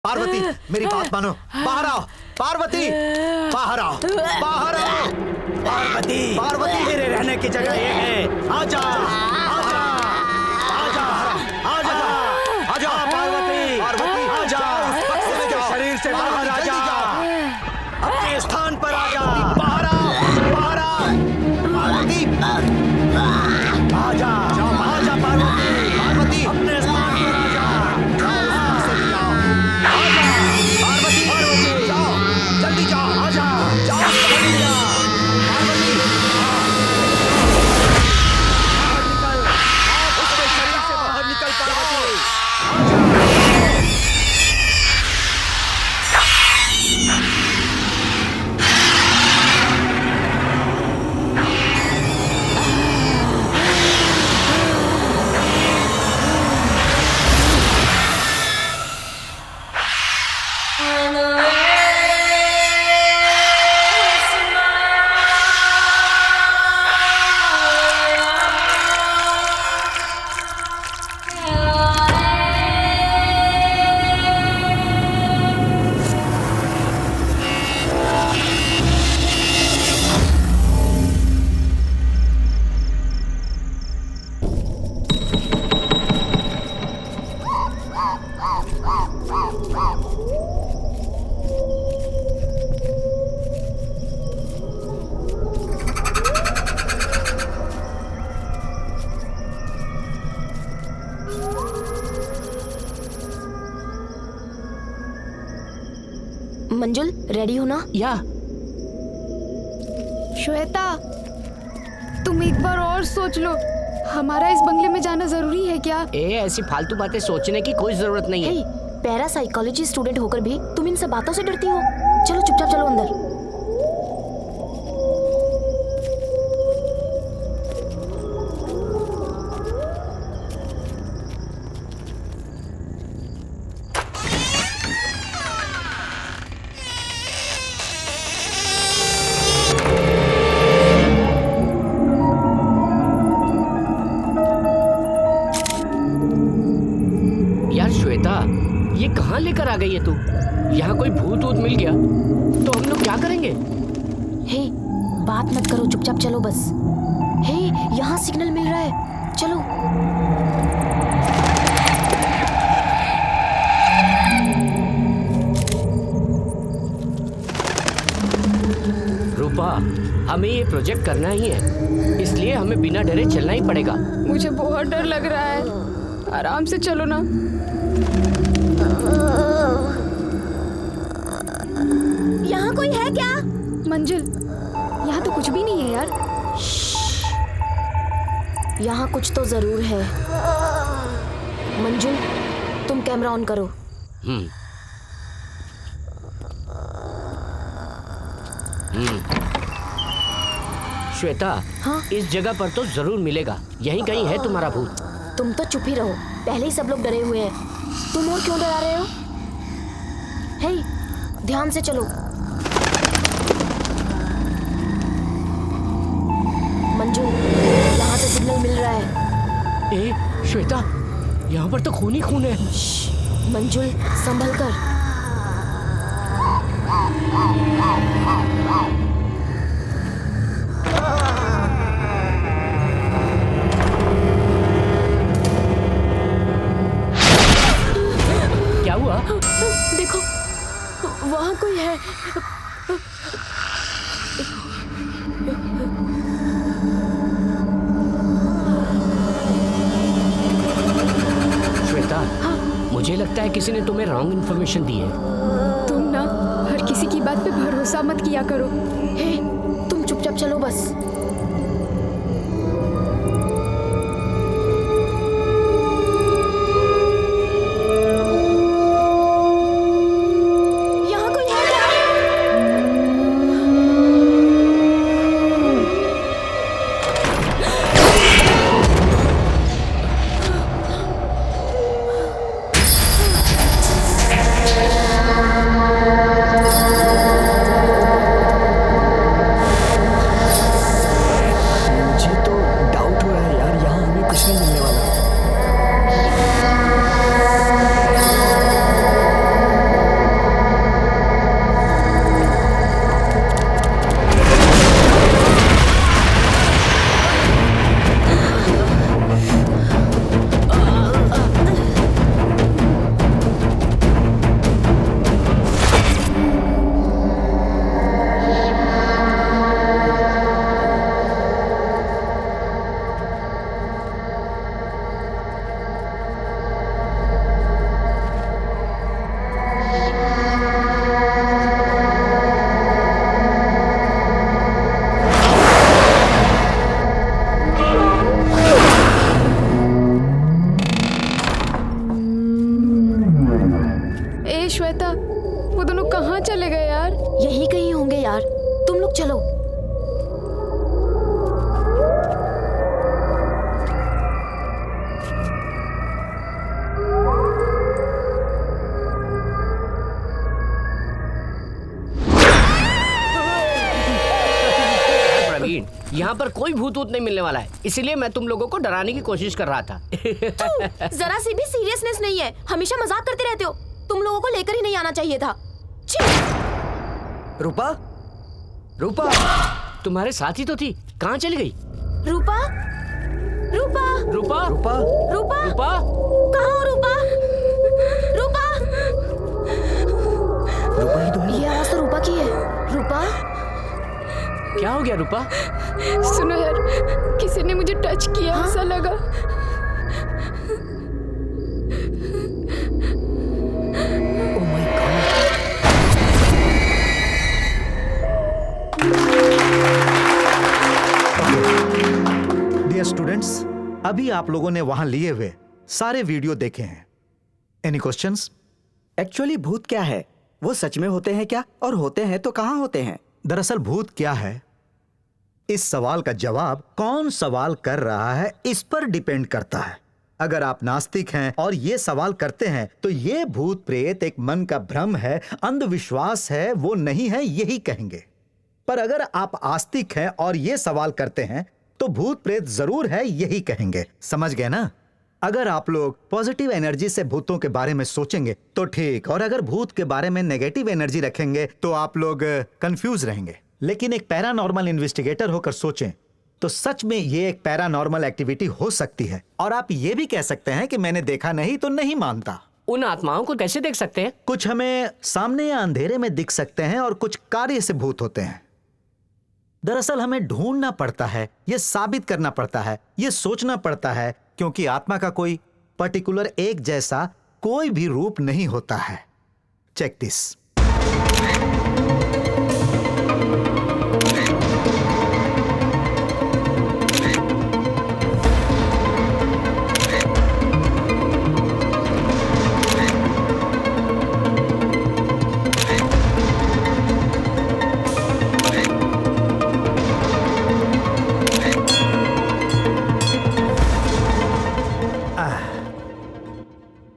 पार्वती मेरी बात मानो, बाहर आओ। पार्वती बाहर आओ, बाहर आओ। पार्वती, पार्वती तेरे रहने की जगह ये है। आजा, आजा, आजा, आजा, आजा पार्वती, पार्वती आजा, जाओ, शरीर से बाहर आजा, अपने स्थान पर आजा। बाहर आओ, बाहर आओ। पार्वती आजा, आजा पार्वती, पार्वती अपने स्थान पर आजा। पार्वती पार्वती जाओ, जल्दी जाओ, आजा, जाओ, जल्दी जाओ। पार्वती बाहर निकल, उसके शरीर से बाहर निकल पार्वती। मंजुल, रेडी हो ना? या श्वेता, तुम एक बार और सोच लो, हमारा इस बंगले में जाना जरूरी है क्या? ऐसी फालतू बातें सोचने की कोई जरूरत नहीं है। हे, पैरासाइकोलॉजी स्टूडेंट होकर भी तुम इन सब बातों से डरती हो? चलो चुपचाप चलो अंदर। यार श्वेता, ये कहाँ लेकर आ गई है तू? यहाँ कोई भूत वूत मिल गया तो हम लोग क्या करेंगे? हे, बात मत करो, चुपचाप चलो बस। हे, यहाँ सिग्नल मिल रहा है, चलो। रूपा, हमें ये प्रोजेक्ट करना ही है, इसलिए हमें बिना डरे चलना ही पड़ेगा। मुझे बहुत डर लग रहा है, आराम से चलो ना। यहाँ कोई है क्या? मंजुल, यहाँ तो कुछ भी नहीं है यार। यहाँ कुछ तो जरूर है। मंजुल, तुम कैमरा ऑन करो। श्वेता, हाँ? इस जगह पर तो जरूर मिलेगा, यहीं कहीं है तुम्हारा भूत। तुम तो चुप ही रहो, पहले ही सब लोग डरे हुए हैं, तुम और क्यों डरा रहे हो? हे, ध्यान से चलो। मंजुल, यहाँ से सिग्नल मिल रहा है। श्वेता, यहाँ पर तो खून ही खून है। मंजुल, संभल कर। क्या हुआ? देखो, वहाँ कोई है। श्वेता, मुझे लगता है किसी ने तुम्हें रॉन्ग इन्फॉर्मेशन दी है। तुम ना हर किसी की बात पे भरोसा मत किया करो। हे, तुम चुपचाप चलो बस। यहाँ कोई है क्या? हे श्वेता, वो दोनों कहाँ चले गए यार? यही कहीं होंगे यार, तुम लोग चलो। प्रवीण, यहाँ पर कोई भूत वूत नहीं मिलने वाला है, इसीलिए मैं तुम लोगों को डराने की कोशिश कर रहा था। जरा सी भी सीरियसनेस नहीं है, हमेशा मजाक करते रहते हो। तुम लोगों को लेकर ही नहीं आना चाहिए था। रूपा, रूपा, तुम्हारे साथ ही तो थी, कहाँ चली गई? रूपा, रूपा, रूपा, रूपा, रूपा, रूपा, कहाँ हो रूपा? रूपा, रूपा ही तो है। ये आवाज तो रूपा की है। रूपा, क्या हो गया रूपा? सुनो यार, किसी ने मुझे टच किया ऐसा लगा। Oh my God. Dear students, अभी आप लोगों ने वहां लिए हुए सारे वीडियो देखे हैं। Any questions? एक्चुअली भूत क्या है? वो सच में होते हैं क्या? और होते हैं तो कहाँ होते हैं? दरअसल भूत क्या है, इस सवाल का जवाब कौन सवाल कर रहा है इस पर डिपेंड करता है। अगर आप नास्तिक हैं और ये सवाल करते हैं तो ये भूत प्रेत एक मन का भ्रम है, अंधविश्वास है, वो नहीं है, यही कहेंगे। पर अगर आप आस्तिक हैं और ये सवाल करते हैं तो भूत प्रेत जरूर है, यही कहेंगे। समझ गए ना? अगर आप लोग पॉजिटिव एनर्जी से भूतों के बारे में सोचेंगे तो ठीक, और अगर भूत के बारे में नेगेटिव एनर्जी रखेंगे तो आप लोग कंफ्यूज रहेंगे। लेकिन एक पैरानॉर्मल इन्वेस्टिगेटर होकर सोचें तो सच में ये एक पैरानॉर्मल एक्टिविटी हो सकती है। और आप ये भी कह सकते हैं कि मैंने देखा नहीं तो नहीं मानता। उन आत्माओं को कैसे देख सकते हैं? कुछ हमें सामने या अंधेरे में दिख सकते हैं और कुछ कार्य से भूत होते हैं। दरअसल हमें ढूंढना पड़ता है, ये साबित करना पड़ता है, ये सोचना पड़ता है, क्योंकि आत्मा का कोई पर्टिकुलर एक जैसा कोई भी रूप नहीं होता है। Check this.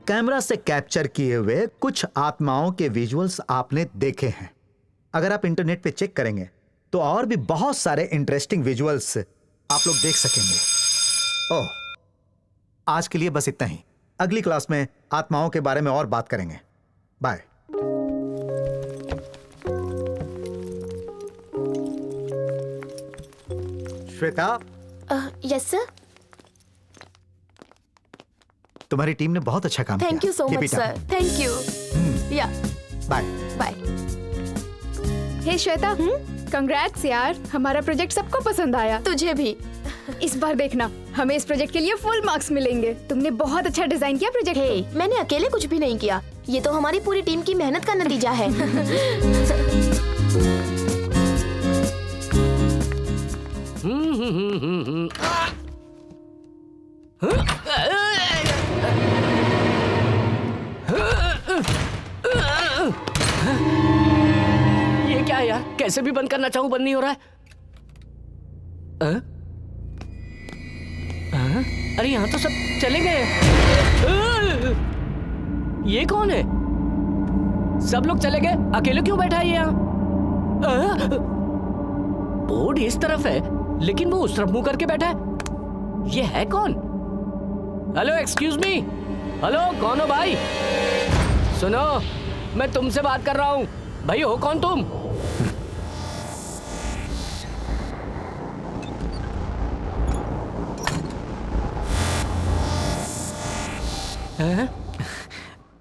कैमरा से कैप्चर किए हुए कुछ आत्माओं के विजुअल्स आपने देखे हैं। अगर आप इंटरनेट पे चेक करेंगे तो और भी बहुत सारे इंटरेस्टिंग विजुअल्स आप लोग देख सकेंगे। ओह, आज के लिए बस इतना ही। अगली क्लास में आत्माओं के बारे में और बात करेंगे। बाय। श्वेता। Yes sir. तुम्हारी टीम ने बहुत अच्छा काम किया। Thank you so much sir. Thank you. या bye bye. Hey Shweta, congrats यार, हमारा प्रोजेक्ट सबको पसंद आया। तुझे भी। इस बार देखना, हमें इस प्रोजेक्ट के लिए फुल मार्क्स मिलेंगे। तुमने बहुत अच्छा डिजाइन किया प्रोजेक्ट को। मैंने अकेले कुछ भी नहीं किया, ये तो हमारी पूरी टीम की मेहनत का नतीजा है। ये क्या है यार? कैसे भी बंद करना चाहूं, बंद नहीं हो रहा है। अरे यहाँ तो सब चले गए। ये कौन है? सब लोग चले गए, अकेले क्यों बैठा है यहाँ? बोर्ड इस तरफ है लेकिन वो उस तरफ मुंह करके बैठा है। ये है कौन? Hello, excuse me. हेलो, कौन हो भाई? सुनो, मैं तुमसे बात कर रहा हूँ। भाई हो कौन तुम?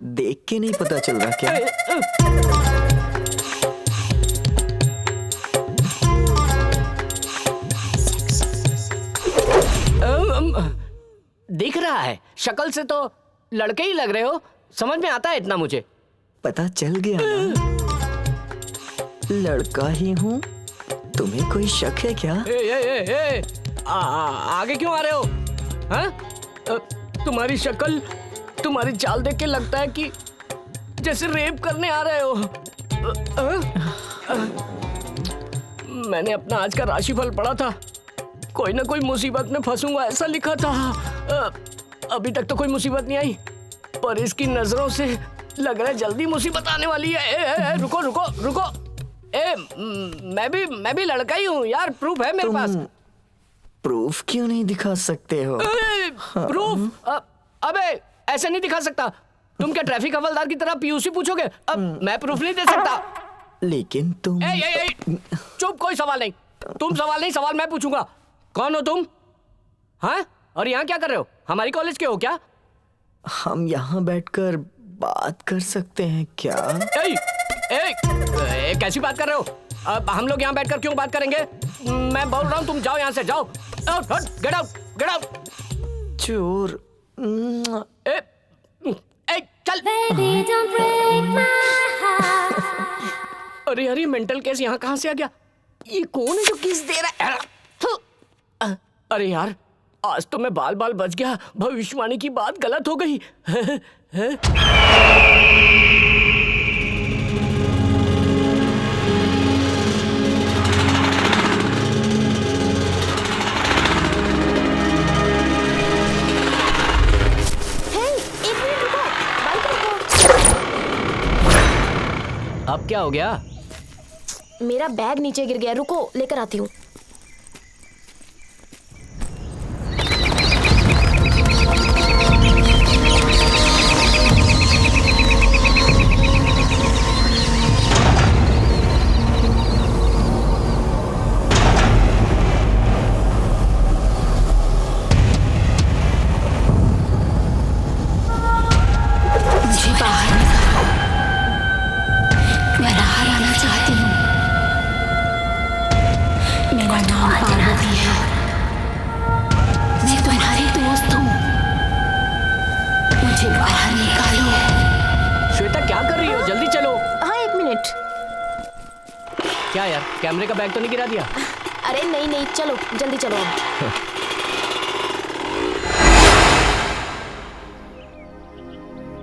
देख के नहीं पता चल रहा क्या? दिख रहा है, शक्ल से तो लड़के ही लग रहे हो। समझ में आता है इतना मुझे। पता चल गया ना? लड़का ही हूँ। तुम्हें कोई शक है क्या? आगे क्यों आ रहे हो? हाँ? तुम्हारी शक्ल, तुम्हारी चाल देख के लगता है कि जैसे रेप करने आ रहे हो। मैंने अपना आज का राशिफल पढ़ा था, कोई ना कोई मुसीबत में फंसूंगा ऐसा लिखा था। अभी तक तो कोई मुसीबत नहीं आई, पर इसकी नजरों से लग रहा है जल्दी मुसीबत आने वाली है। रुको रुको रुको, मैं भी लड़का ही हूँ यार, प्रूफ है मेरे पास। प्रूफ क्यों नहीं दिखा सकते हो? प्रूफ? अबे ऐसे नहीं दिखा सकता। तुम क्या ट्रैफिक हवलदार की तरह पीयूसी पूछोगे? अब मैं प्रूफ नहीं दे सकता। लेकिन तुम चुप, कोई सवाल नहीं। तुम सवाल नहीं, सवाल मैं पूछूंगा। कौन हो तुम? हाँ, और यहाँ क्या कर रहे हो? हमारी कॉलेज के हो क्या? हम यहाँ बैठकर बात कर सकते हैं क्या? कैसी बात कर रहे हो? अब हम लोग यहाँ बैठकर क्यों बात करेंगे? मैं बोल रहा हूँ तुम जाओ यहाँ से, जाओ। Get out, get out. चोर। चल। अरे मेंटल केस यहाँ कहाँ से आ गया? ये कौन है जो किस दे रहा है? अरे यार, आज तो मैं बाल बाल बच गया। भविष्यवाणी की बात गलत हो गई। अब क्या हो गया? मेरा बैग नीचे गिर गया, रुको लेकर आती हूँ। क्या यार, कैमरे का बैग तो नहीं गिरा दिया? अरे नहीं, चलो जल्दी चलो।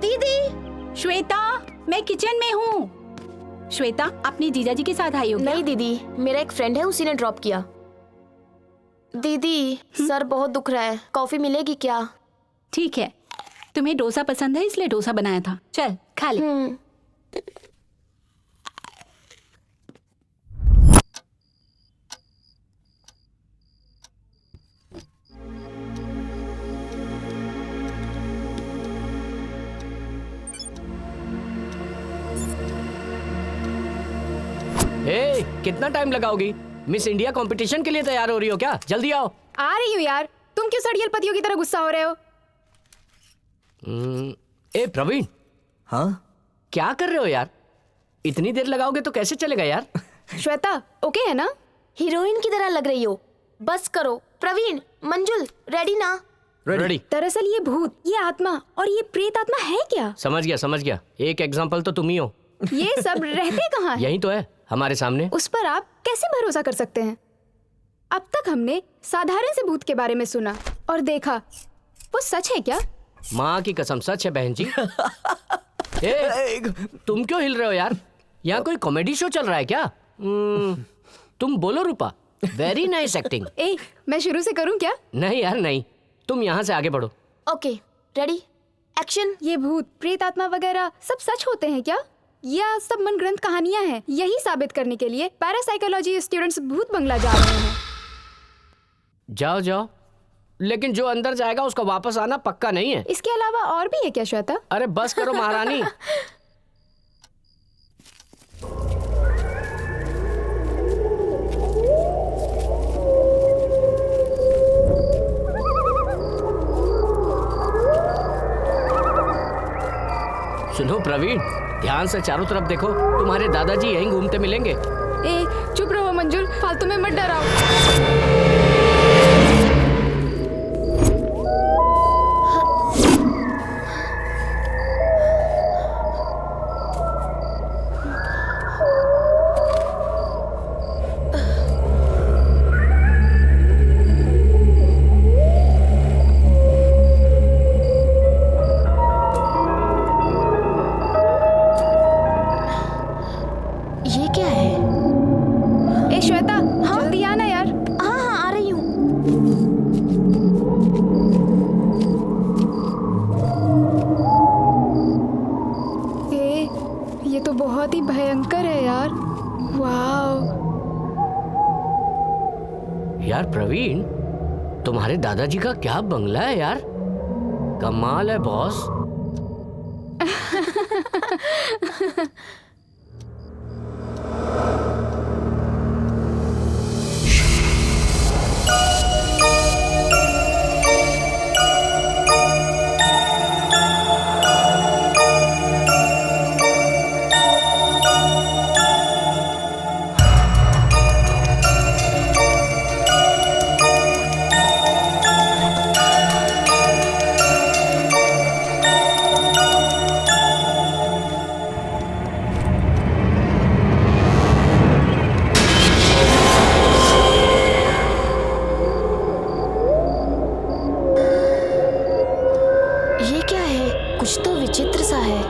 दीदी, श्वेता, मैं किचन में हूँ। श्वेता, अपने जीजाजी के साथ आई हो क्या? नहीं दीदी, मेरा एक फ्रेंड है, उसी ने ड्रॉप किया। दीदी, सर बहुत दुख रहा है, कॉफी मिलेगी क्या? ठीक है, तुम्हें डोसा पसंद है इसलिए डोसा बनाया था, चल खा ले। कितना टाइम लगाओगी? मिस इंडिया कंपटीशन के लिए तैयार हो रही हो क्या? जल्दी आओ। आ रही हूँ यार, तुम क्यों सड़ियल पतियों की तरह गुस्सा हो रहे हो? प्रवीण। हाँ, क्या कर रहे हो यार? इतनी देर लगाओगे तो कैसे चलेगा यार? श्वेता, ओके है ना? हीरोइन की तरह लग रही हो, बस करो। प्रवीण, मंजुल, रेडी ना? रेडी। दरअसल ये भूत, ये आत्मा और ये प्रेत आत्मा है क्या? समझ गया। एक एग्जाम्पल तो तुम ही हो। ये सब रहते कहाँ हैं? यही तो है, हमारे सामने। उस पर आप कैसे भरोसा कर सकते हैं? अब तक हमने साधारण से भूत के बारे में सुना और देखा, वो सच है क्या? माँ की कसम सच है बहन जी। तुम क्यों हिल रहे हो यार? यहाँ कोई कॉमेडी शो चल रहा है क्या? तुम बोलो रूपा, वेरी नाइस एक्टिंग। मैं शुरू से करूँ क्या? नहीं यार नहीं, तुम यहाँ से आगे बढ़ो। Okay, ready, action. ये भूत, प्रेत आत्मा वगैरह सब सच होते हैं क्या? या सब मन ग्रंथ कहानियां हैं? यही साबित करने के लिए पैरासाइकोलॉजी स्टूडेंट्स भूत बंगला जा रहे हैं। जाओ, लेकिन जो अंदर जाएगा उसका वापस आना पक्का नहीं है। इसके अलावा और भी है क्या श्वेता? अरे बस करो महारानी। सुनो प्रवीण, ध्यान से चारों तरफ देखो, तुम्हारे दादाजी यहीं घूमते मिलेंगे। चुप रहो मंजुल, फालतू में मत डराओ। बहुत ही भयंकर है यार। वाह यार प्रवीण, तुम्हारे दादाजी का क्या बंगला है यार, कमाल है बॉस। ये क्या है? कुछ तो विचित्र सा है।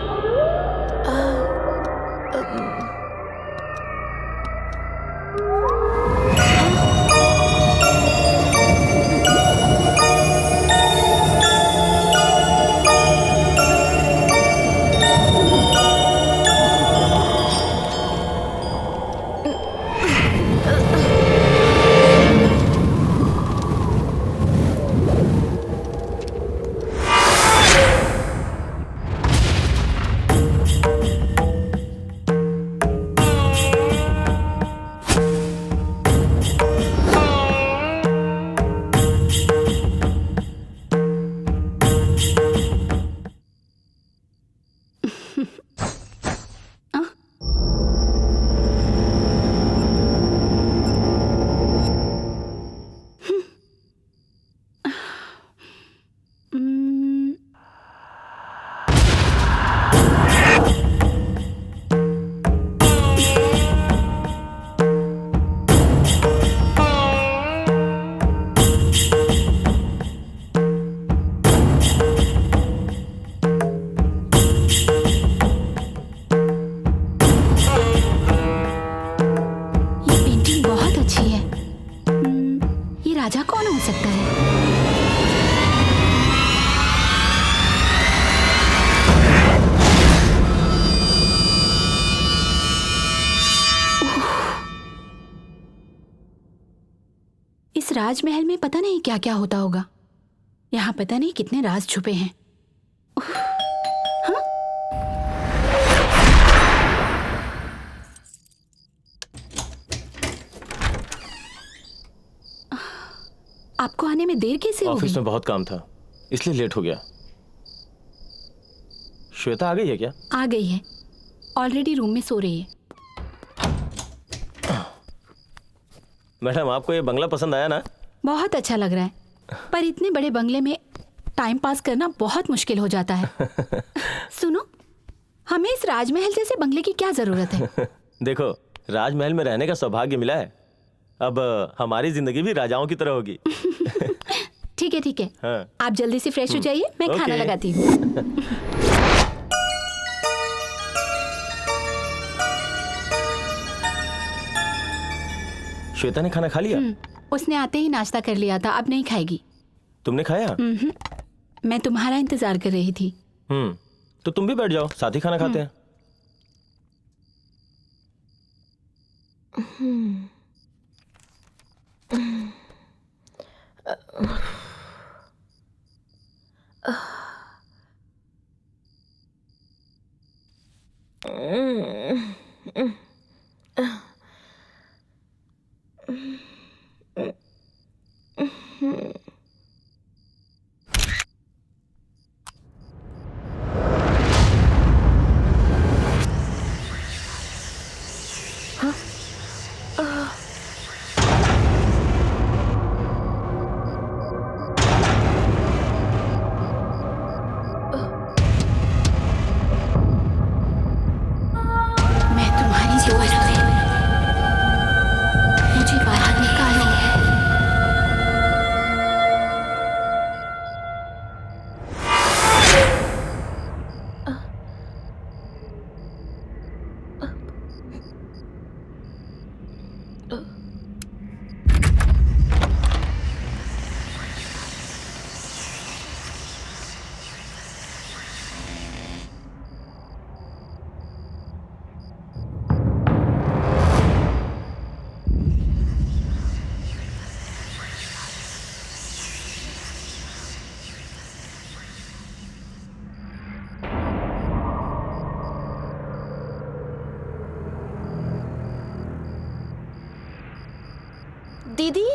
राजा कौन हो सकता है? इस राजमहल में पता नहीं क्या क्या होता होगा। यहाँ पता नहीं कितने राज छुपे हैं। हाँ? आपको आने में देर कैसे हो गई? ऑफिस में बहुत काम था, इसलिए लेट हो गया। श्वेता आ गई है क्या? आ गई है, ऑलरेडी रूम में सो रही है। मैडम, आपको ये बंगला पसंद आया ना? बहुत अच्छा लग रहा है, पर इतने बड़े बंगले में टाइम पास करना बहुत मुश्किल हो जाता है। सुनो, हमें इस राजमहल जैसे बंगले की क्या जरूरत है? देखो, राजमहल में रहने का सौभाग्य मिला है, अब हमारी जिंदगी भी राजाओं की तरह होगी। ठीक है ठीक है, हाँ। आप जल्दी से फ्रेश हो जाइए, मैं खाना ओके। लगाती हूँ। श्वेता ने खाना खा लिया? उसने आते ही नाश्ता कर लिया था, अब नहीं खाएगी। तुमने खाया? मैं तुम्हारा इंतजार कर रही थी। तो तुम भी बैठ जाओ, साथ ही खाना खाते हैं। मैं तुम्हारी दीदी,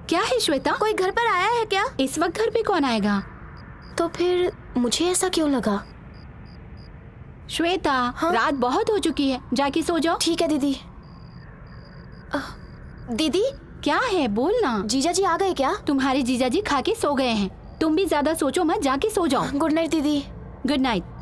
क्या है श्वेता? कोई घर पर आया है क्या? इस वक्त घर पे कौन आएगा? तो फिर मुझे ऐसा क्यों लगा? श्वेता, हाँ? रात बहुत हो चुकी है, जाके सो जाओ। ठीक है दीदी। दीदी, क्या है, बोल ना। जीजा जी आ गए क्या? तुम्हारे जीजा जी खा के सो गए हैं। तुम भी ज्यादा सोचो मत, जाके सो जाओ। गुड नाइट दीदी। Good night.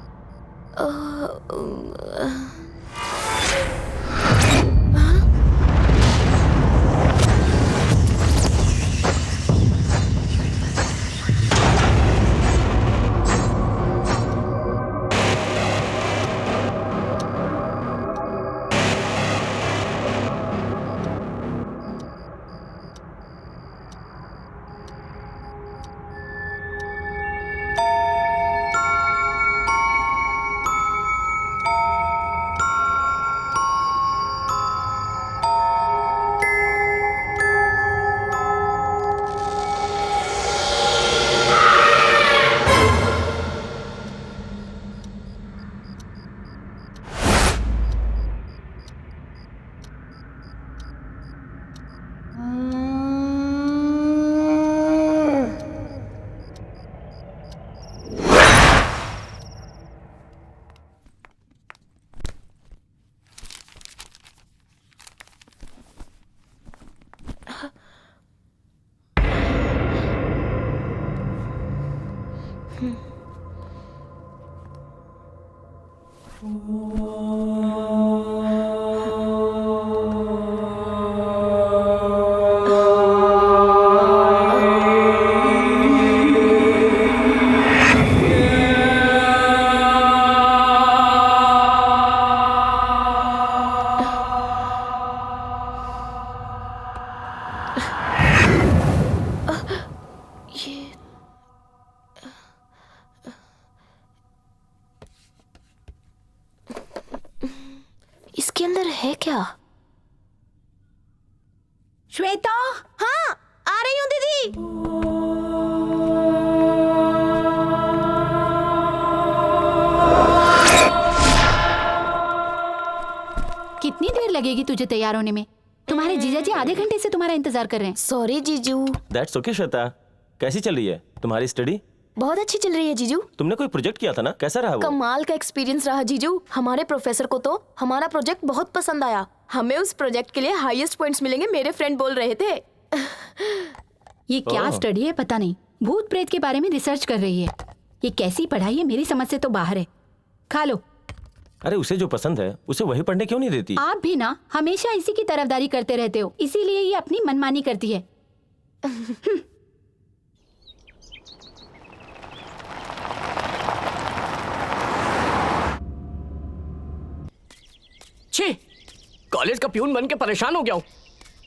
इसके अंदर है क्या? श्वेता, हाँ, आ रही हूँ दीदी। कितनी देर लगेगी तुझे तैयार होने में? तुम्हारे जीजा जी आधे घंटे से तुम्हारा इंतजार कर रहे हैं। सॉरी जीजू। That's okay Shweta. कैसी चल रही है तुम्हारी स्टडी? बहुत अच्छी चल रही है जीजू। तुमने कोई प्रोजेक्ट किया था ना, कैसा रहा वो? कमाल का एक्सपीरियंस रहा जीजू। हमारे प्रोफेसर को तो हमारा प्रोजेक्ट बहुत पसंद आया। हमें उस प्रोजेक्ट के लिए हाईएस्ट पॉइंट्स मिलेंगे, मेरे फ्रेंड बोल रहे थे। ये क्या ओह। स्टडी है पता नहीं, भूत प्रेत के बारे में रिसर्च कर रही है। ये कैसी पढ़ाई है, मेरी समझ से तो बाहर है। खा लो। अरे उसे जो पसंद है उसे वही पढ़ने क्यों नहीं देती? आप भी ना हमेशा इसी की तरफदारी करते रहते हो, इसीलिए ये अपनी मनमानी करती है। छी, कॉलेज का प्यून बन के परेशान हो गया हूँ।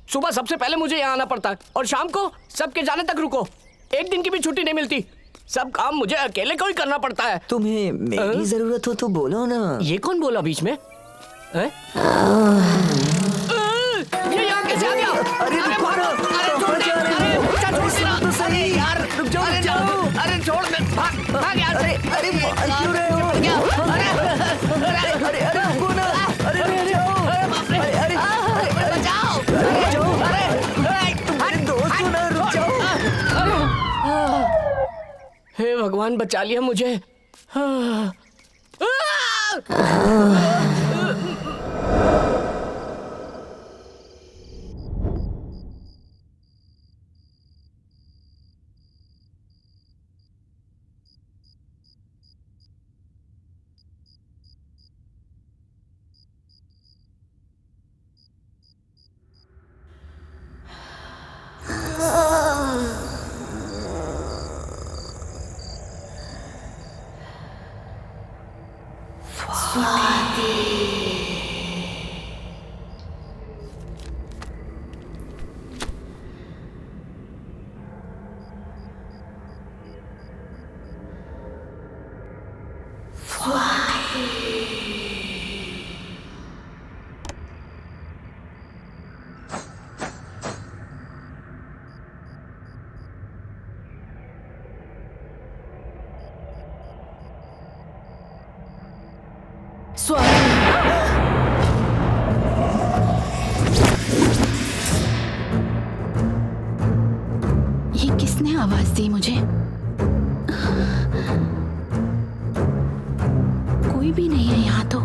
सुबह सबसे पहले मुझे यहाँ आना पड़ता है और शाम को सबके जाने तक रुको। एक दिन की भी छुट्टी नहीं मिलती। सब काम मुझे अकेले को ही करना पड़ता है। तुम्हें मेरी जरूरत हो तो बोलो ना। ये कौन बोला बीच में? हैं? ये यहाँ कैसे आ गया? अरे रुको ना, अरे छोड़ दे, अरे मुझे छोड़ देना। तो सही। अरे यार, रुक जाओ, अरे रुक जाओ। नहीं, अरे छोड़ दे, भाग यार। अरे भाग क्यों रहे हो? अरे रुको ना, अरे रुक जाओ। अरे बचाओ। तुम्हारे दोस्त हो ना, रुक जाओ। हे भगवान, बचा लिया मुझे। आवाज दी मुझे? कोई भी नहीं है यहाँ तो।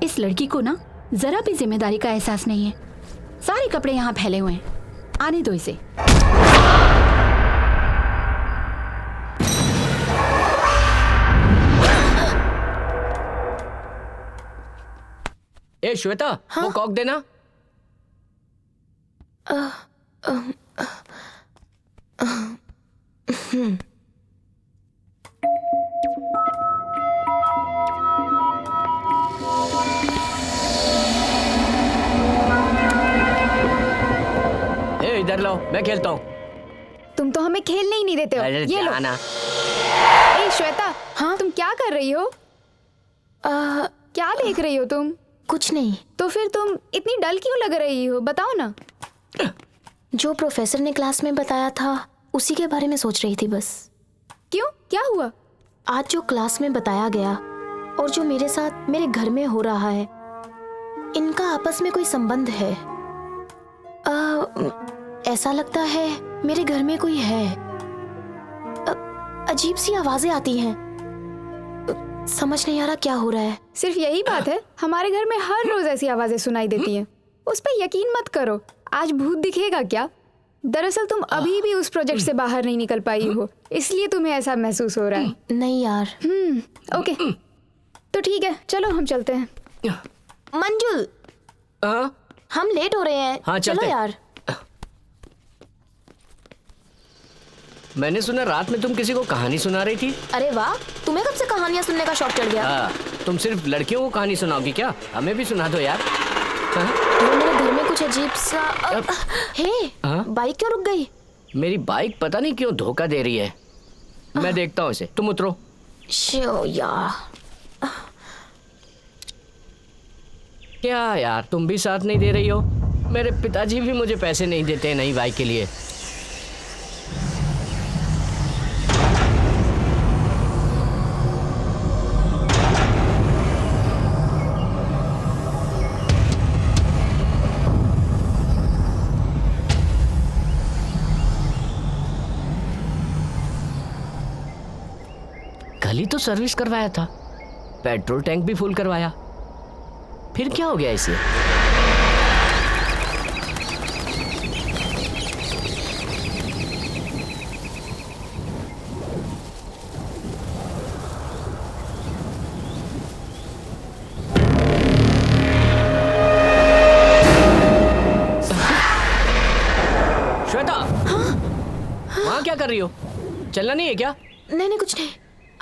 इस लड़की को ना जरा भी जिम्मेदारी का एहसास नहीं है। सारे कपड़े यहाँ फैले हुए हैं। आने दो इसे। ए श्वेता, वो कॉक देना। इधर लो, मैं खेलता हूँ। तुम तो हमें खेलने ही नहीं देते हो। अरे ये लो। जाना। ए श्वेता, हाँ तुम क्या कर रही हो? क्या देख रही हो तुम? कुछ नहीं। तो फिर तुम इतनी डल क्यों लग रही हो, बताओ ना। जो प्रोफेसर ने क्लास में बताया था उसी के बारे में सोच रही थी बस। क्यों, क्या हुआ? आज जो क्लास में बताया गया और जो मेरे साथ मेरे घर में हो रहा है, इनका आपस में कोई संबंध है। ऐसा लगता है मेरे घर में कोई है। अजीब सी आवाजें आती हैं। समझ नहीं आ रहा क्या हो रहा है। सिर्फ यही बात है, हमारे घर में हर रोज ऐसी आवाजें सुनाई देती हैं। उस पर यकीन मत करो। आज भूत दिखेगा क्या? दरअसल तुम अभी भी उस प्रोजेक्ट से बाहर नहीं निकल पाई हो, इसलिए तुम्हें ऐसा महसूस हो रहा है। नहीं यार। ओके, तो ठीक है, चलो हम चलते हैं। मंजुल, हम लेट हो रहे हैं। हाँ, चलो चलते। यार। मैंने सुना रात में तुम किसी को कहानी सुना रही थी। अरे वाह, तुम्हें कब से कहानियां सुनने का शौक चढ़ गया? तुम सिर्फ लड़कियों को कहानी सुनाओगी क्या? हमें भी सुना दो यार। वो मेरे घर में कुछ अजीब सा हे, बाइक क्यों रुक गई? मेरी बाइक पता नहीं क्यों धोखा दे रही है। मैं देखता हूँ इसे, तुम उतरो। शो यार। क्या यार, तुम भी साथ नहीं दे रही हो? मेरे पिताजी भी मुझे पैसे नहीं देते नई बाइक के लिए। कल ही तो सर्विस करवाया था, पेट्रोल टैंक भी फुल करवाया, फिर क्या हो गया इसे? श्वेता, वहां क्या कर रही हो? चलना नहीं है क्या? नहीं, कुछ नहीं,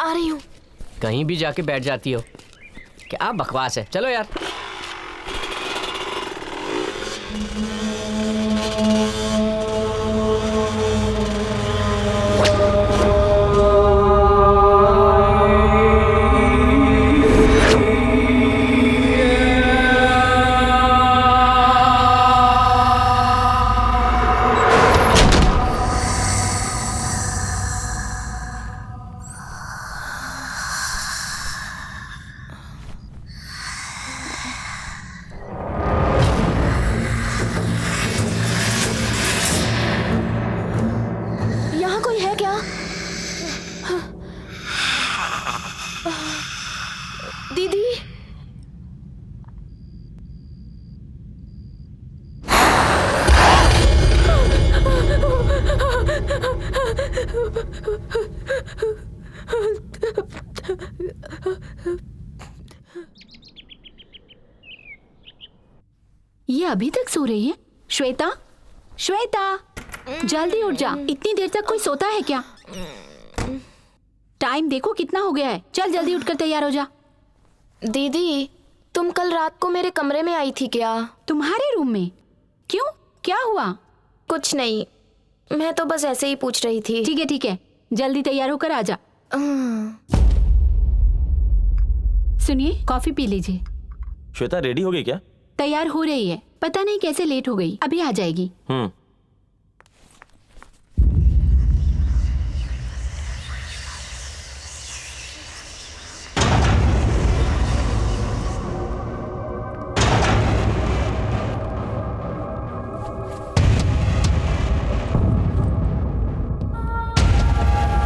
आ रही हूँ। कहीं भी जाके बैठ जाती हो, क्या बकवास है। चलो यार। दीदी, ये अभी तक सो रही है? श्वेता, श्वेता, जल्दी उठ जा। इतनी देर तक कोई सोता है क्या? टाइम देखो कितना हो गया है। चल जल्दी उठकर तैयार हो जा। दीदी, तुम कल रात को मेरे कमरे में आई थी क्या? तुम्हारे रूम में? क्यों, क्या हुआ? कुछ नहीं, मैं तो बस ऐसे ही पूछ रही थी। ठीक है, जल्दी तैयार होकर आ जा। हाँ। सुनिए, कॉफी पी लीजिए। श्वेता रेडी हो गई क्या? तैयार हो रही है, पता नहीं कैसे लेट हो गई, अभी आ जाएगी।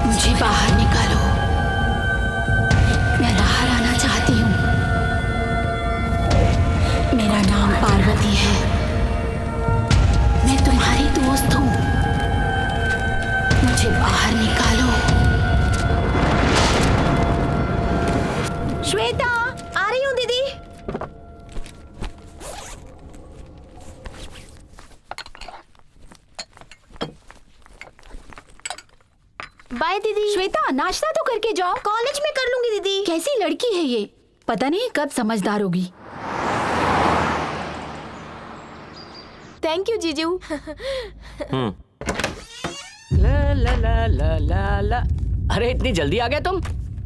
मुझे बाहर निकालो, मैं बाहर आना चाहती हूँ। मेरा नाम पार्वती है, मैं तुम्हारी दोस्त हूँ, मुझे बाहर निकालो। श्वेता, आ रही हूँ दीदी। बाय दीदी। श्वेता, नाश्ता तो करके जाओ। कॉलेज में कर लूंगी दीदी। कैसी लड़की है ये, पता नहीं कब समझदार होगी। थैंक यू जीजू। ला ला ला ला ला ला। अरे इतनी जल्दी आ गए तुम?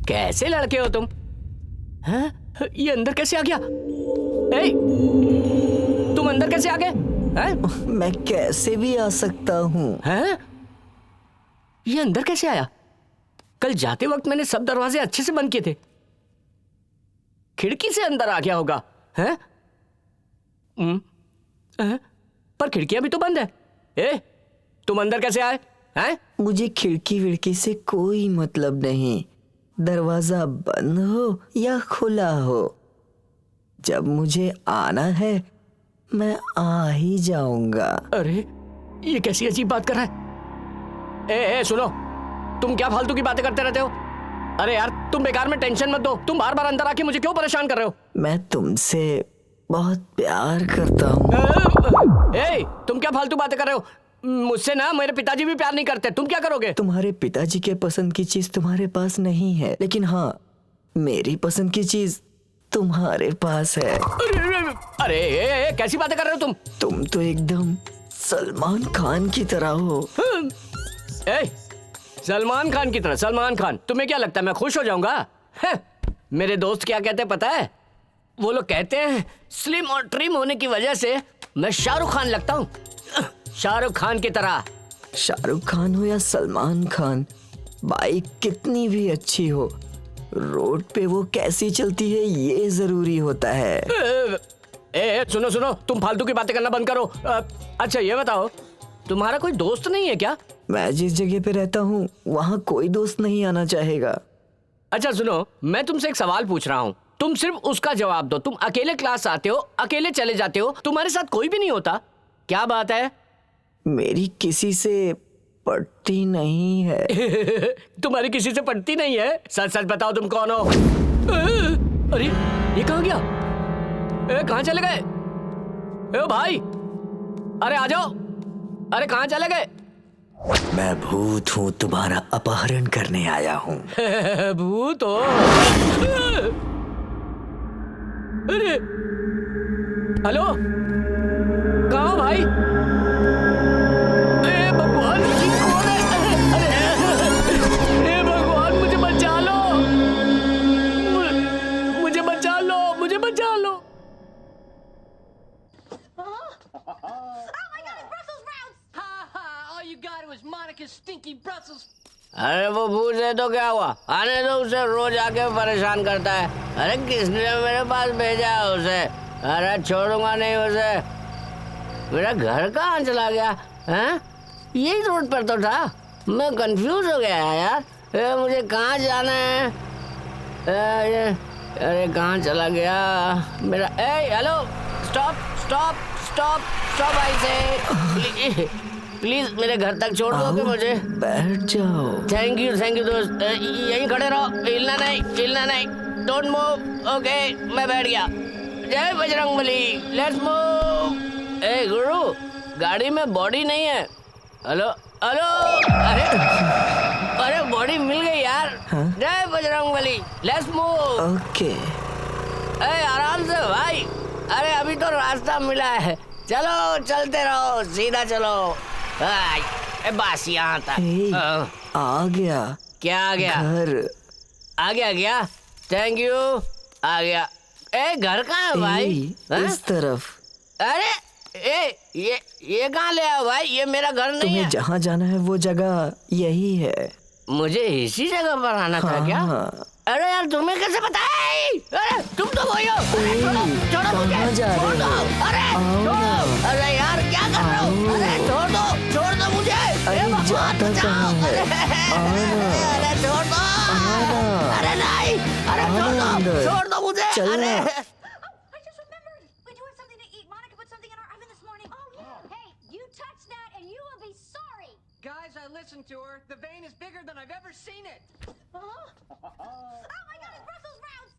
कैसे लड़के हो तुम? हैं? ये अंदर कैसे आ गया? ए, तुम अंदर कैसे आ गए? हैं? मैं कैसे भी आ सकता हूँ। हैं? ये अंदर कैसे आया? कल जाते वक्त मैंने सब दरवाजे अच्छे से बंद किए थे। खिड़की से अंदर आ गया होगा। हैं? पर खिड़कियां भी तो बंद है। ए, तुम अंदर कैसे आए? हैं? मुझे खिड़की विड़की से कोई मतलब नहीं, दरवाजा बंद हो या खुला हो, जब मुझे आना है मैं आ ही जाऊंगा। अरे ये कैसी अजीब बात कर रहा है? ए सुनो, तुम क्या फालतू की बातें करते रहते हो? अरे यार तुम बेकार में टेंशन मत दो, तुम बार बार अंदर आके मुझे क्यों परेशान कर रहे हो? मैं तुमसे बहुत प्यार करता हूँ। ए, तुम क्या फालतू बातें कर रहे हो? मुझसे ना मेरे पिताजी भी प्यार नहीं करते, तुम क्या करोगे? तुम्हारे पिताजी के पसंद की चीज तुम्हारे पास नहीं है, लेकिन हाँ मेरी पसंद की चीज तुम्हारे पास है। अरे कैसी बातें कर रहे हो तुम? तुम तो एकदम सलमान खान की तरह हो। ए, सलमान खान की तरह? सलमान खान? तुम्हें क्या लगता है मैं खुश हो जाऊंगा? मेरे दोस्त क्या कहते हैं पता है? वो लोग कहते हैं स्लिम और ट्रिम होने की वजह से मैं शाहरुख खान लगता हूँ, शाहरुख खान की तरह। शाहरुख खान हो या सलमान खान, बाइक कितनी भी अच्छी हो, रोड पे वो कैसी चलती है ये जरूरी होता है। ए, सुनो सुनो, तुम फालतू की बातें करना बंद करो। अच्छा ये बताओ, तुम्हारा कोई दोस्त नहीं है क्या? मैं जिस जगह पे रहता हूँ वहाँ कोई दोस्त नहीं आना चाहेगा। अच्छा सुनो, मैं तुमसे एक सवाल पूछ रहा हूँ, तुम सिर्फ उसका जवाब दो। तुम अकेले क्लास आते हो, अकेले चले जाते हो, तुम्हारे साथ कोई भी नहीं होता, क्या बात है? मेरी किसी से पड़ती नहीं है। तुम्हारी किसी से पड़ती नहीं है? सच सच बताओ तुम कौन हो? अरे ये कहाँ गया? कहाँ चले गए? ए भाई, अरे आ जाओ। अरे कहाँ चले गए? मैं भूत हूँ, तुम्हारा अपहरण करने आया हूँ। भूत हो? अरे हेलो, कहाँ हो भाई? ए भगवान, जी कौन है? अरे भगवान मुझे बचा लो, मुझे बचा लो, मुझे बचा लो। अरे वो भूत है तो क्या हुआ? आने दो उसे, रोज आके परेशान करता है। अरे किसने मेरे पास भेजा है उसे? अरे छोड़ूंगा नहीं उसे। मेरा घर कहाँ चला गया? हैं? यही रोड पर तो था, मैं कंफ्यूज हो गया यार। मुझे कहाँ जाना है? अरे कहाँ चला गया मेरा? Hello, stop stop stop stop, I say please मेरे घर तक छोड़ दोगे मुझे? बैठ जाओ। थैंक यू दोस्त। यहीं खड़े रहो, हिलना नहीं, डोंट मूव। ओके मैं बैठ गया। जय बजरंगबली, लेट्स मूव। ए गुरु, गाड़ी में बॉडी नहीं है। हेलो हेलो, अरे बॉडी मिल गई यार। जय बजरंगबली, लेट्स मूव। ओके आराम से भाई, अरे अभी तो रास्ता मिला है, चलो चलते रहो, सीधा चलो। बस यहाँ तक। आ गया। क्या आ गया? घर आ गया क्या? थैंक यू, आ गया। घर कहाँ है भाई? इस तरफ। अरे ये कहाँ ले आया भाई? ये मेरा घर नहीं तुम्हें है। जहाँ जाना है वो जगह यही है। मुझे इसी जगह पर आना था क्या? हाँ। अरे यार तुम्हें कैसे पता है? अरे तुम तो वही हो। अरे छोड़ो मुझे। कहाँ जा रहे छोड़ दो। हो? अरे आओ छोड़ो। ना। अरे यार क्या कर रहे हो? अरे छोड़ दो मुझे। अरे ए भगवान, जाता बचाओ। कहाँ है? अरे अरे छोड़ दो। अरे नहीं। अरे छोड़ दो मुझे। चल अरे ना। I just remembered. We do have something to eat. Monica put something in our oven this morning. Oh, yeah. Hey, you touch that and you will be sorry. Guys, I listened to her. The vein is bigger than I've ever seen it. Oh, my God, it's Brussels sprouts.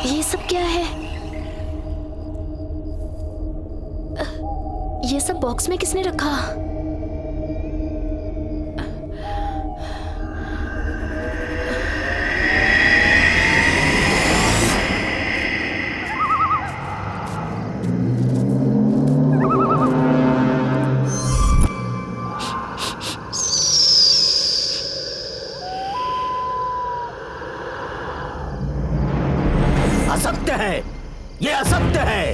ये सब क्या है? ये सब box में किसने रखा? असत्य है, ये असत्य है।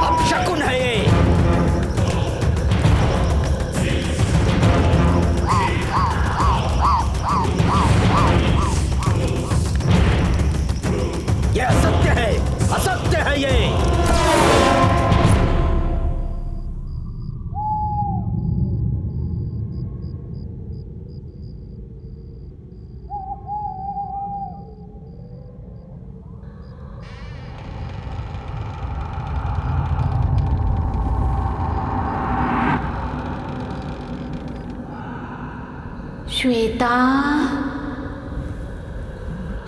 अपशकुन है ये। ये असत्य है, असत्य है ये। श्वेता,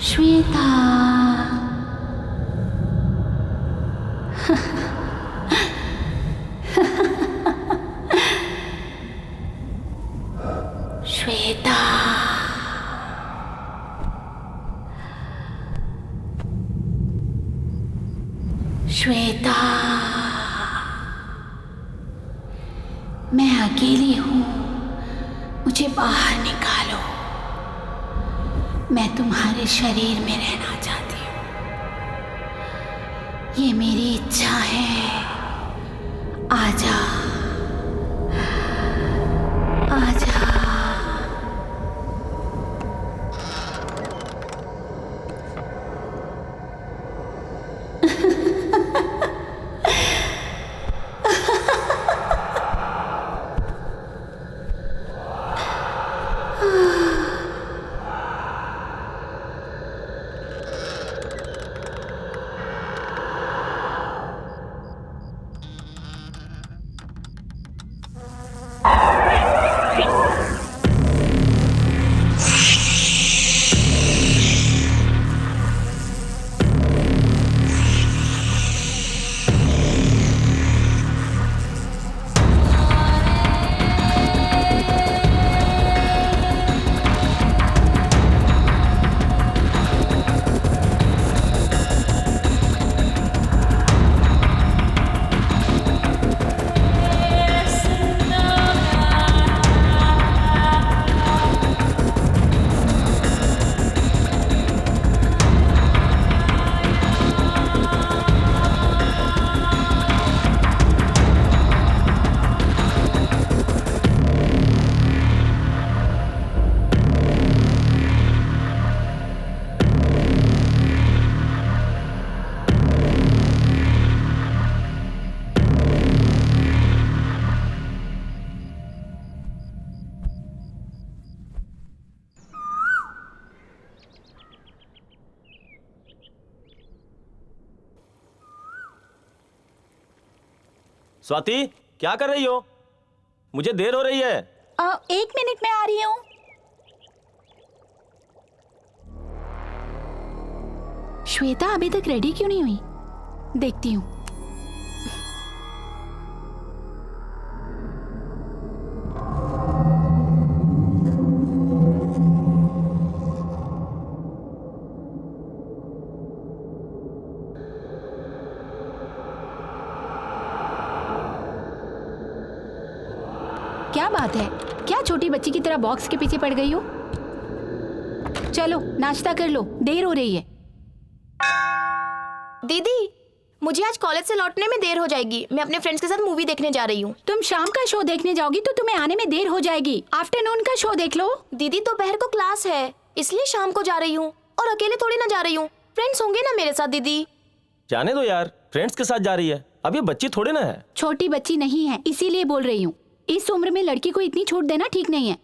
श्वेता। श्वेता, श्वेता, मैं अकेली हूँ, मुझे बाहर निकालो। मैं तुम्हारे शरीर में रहना चाहती हूँ, ये मेरी इच्छा है। आजा, आजा। स्वाति, क्या कर रही हो? मुझे देर हो रही है। 1 मिनट में आ रही हूँ। श्वेता अभी तक रेडी क्यों नहीं हुई? देखती हूँ। क्या बात है? क्या छोटी बच्ची की तरह बॉक्स के पीछे पड़ गई हो? चलो नाश्ता कर लो, देर हो रही है। दीदी, मुझे आज कॉलेज से लौटने में देर हो जाएगी। मैं अपने फ्रेंड्स के साथ मूवी देखने जा रही हूँ। तुम शाम का शो देखने जाओगी तो तुम्हें आने में देर हो जाएगी। आफ्टरनून का शो देख लो। दीदी, दोपहर को क्लास है, इसलिए शाम को जा रही हूँ। और अकेले थोड़ी ना जा रही हूँ, फ्रेंड्स होंगे ना मेरे साथ। दीदी जाने दो यार, फ्रेंड्स के साथ जा रही है। अब ये बच्ची थोड़ी ना है। छोटी बच्ची नहीं है, इसीलिए बोल रही हूँ। इस उम्र में लड़की को इतनी छूट देना ठीक नहीं है।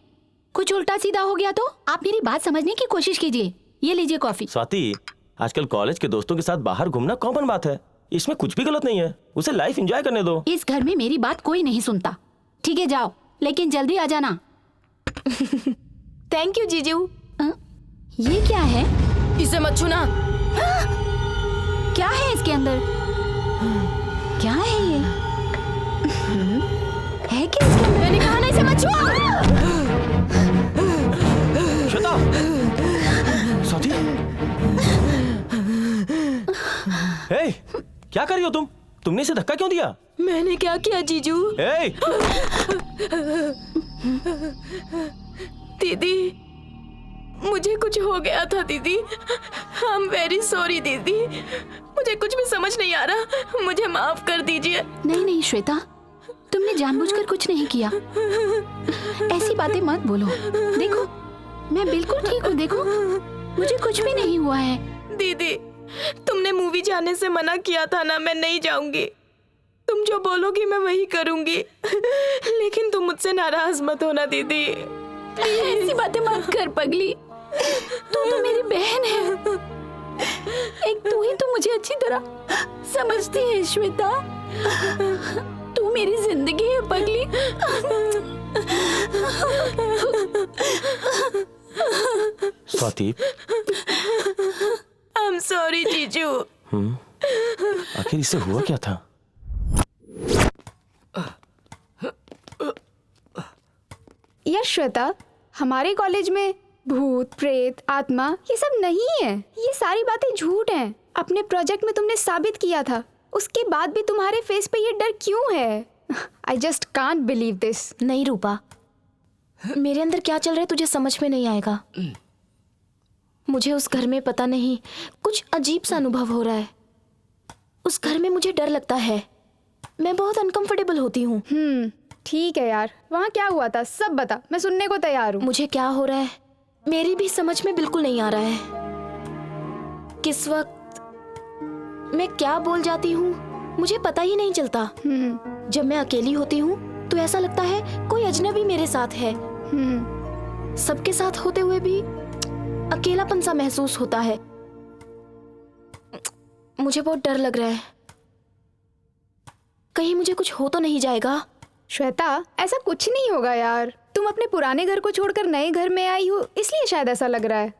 कुछ उल्टा सीधा हो गया तो आप मेरी बात समझने की कोशिश कीजिए। ये लीजिए कॉफी। स्वाति, आजकल कॉलेज के दोस्तों के साथ बाहर घूमना कॉमन बात है। इसमें कुछ भी गलत नहीं है। उसे लाइफ एंजॉय करने दो। इस घर में मेरी बात कोई नहीं सुनता। ठीक है, जाओ, लेकिन जल्दी आ जाना। थैंक यू जीजू। ये क्या है? इसे मत छूना। क्या है इसके अंदर? क्या है ये? है क्या इसके अंदर? मैंने कहा ना इसे मत छुआ। श्वेता, स्वाति, हे, क्या कर रही हो तुम? तुमने इसे धक्का क्यों दिया? मैंने क्या किया जीजू? हे, दीदी, मुझे कुछ हो गया था दीदी। आई एम वेरी सॉरी दीदी। मुझे कुछ भी समझ नहीं आ रहा, मुझे माफ कर दीजिए। नहीं नहीं श्वेता, तुमने जानबूझकर कुछ नहीं किया। ऐसी बातें मत बोलो। देखो, मैं बिल्कुल ठीक हूँ। देखो, मुझे कुछ भी नहीं हुआ है। दीदी, तुमने मूवी जाने से मना किया था ना, मैं नहीं जाऊंगी। तुम जो बोलोगी मैं वही करूंगी। लेकिन तुम मुझसे नाराज मत होना दीदी। ऐसी बातें मत कर पगली। तू तो मेरी बहन है। एक तू ही तो मुझे अच्छी तरह समझती है श्वेता। तू मेरी जिंदगी है पगली। स्वाति, आई एम सॉरी जीजू। आखिर इससे हुआ क्या था? यार श्वेता, हमारे कॉलेज में भूत, प्रेत, आत्मा ये सब नहीं है। ये सारी बातें झूठ हैं। अपने प्रोजेक्ट में तुमने साबित किया था, उसके बाद भी तुम्हारे फेस पे ये डर क्यों है? I just can't believe this. नहीं रूपा, मेरे अंदर क्या चल रहा है तुझे समझ में नहीं आएगा। मुझे उस घर में पता नहीं कुछ अजीब सा अनुभव हो रहा है। उस घर में मुझे डर लगता है। मैं बहुत अनकंफर्टेबल होती हूँ। ठीक है यार, वहाँ क्या हुआ था सब बता, मैं सुनने को तैयार हूँ। मुझे क्या हो रहा है मेरी भी समझ में बिल्कुल नहीं आ रहा है। किस वक्त मैं क्या बोल जाती हूँ मुझे पता ही नहीं चलता। जब मैं अकेली होती हूँ तो ऐसा लगता है कोई अजनबी मेरे साथ है। सबके साथ होते हुए भी अकेलापन सा महसूस होता है। मुझे बहुत डर लग रहा है, कहीं मुझे कुछ हो तो नहीं जाएगा। श्वेता, ऐसा कुछ नहीं होगा यार। तुम अपने पुराने घर को छोड़कर नए घर में आई हो, इसलिए शायद ऐसा लग रहा है।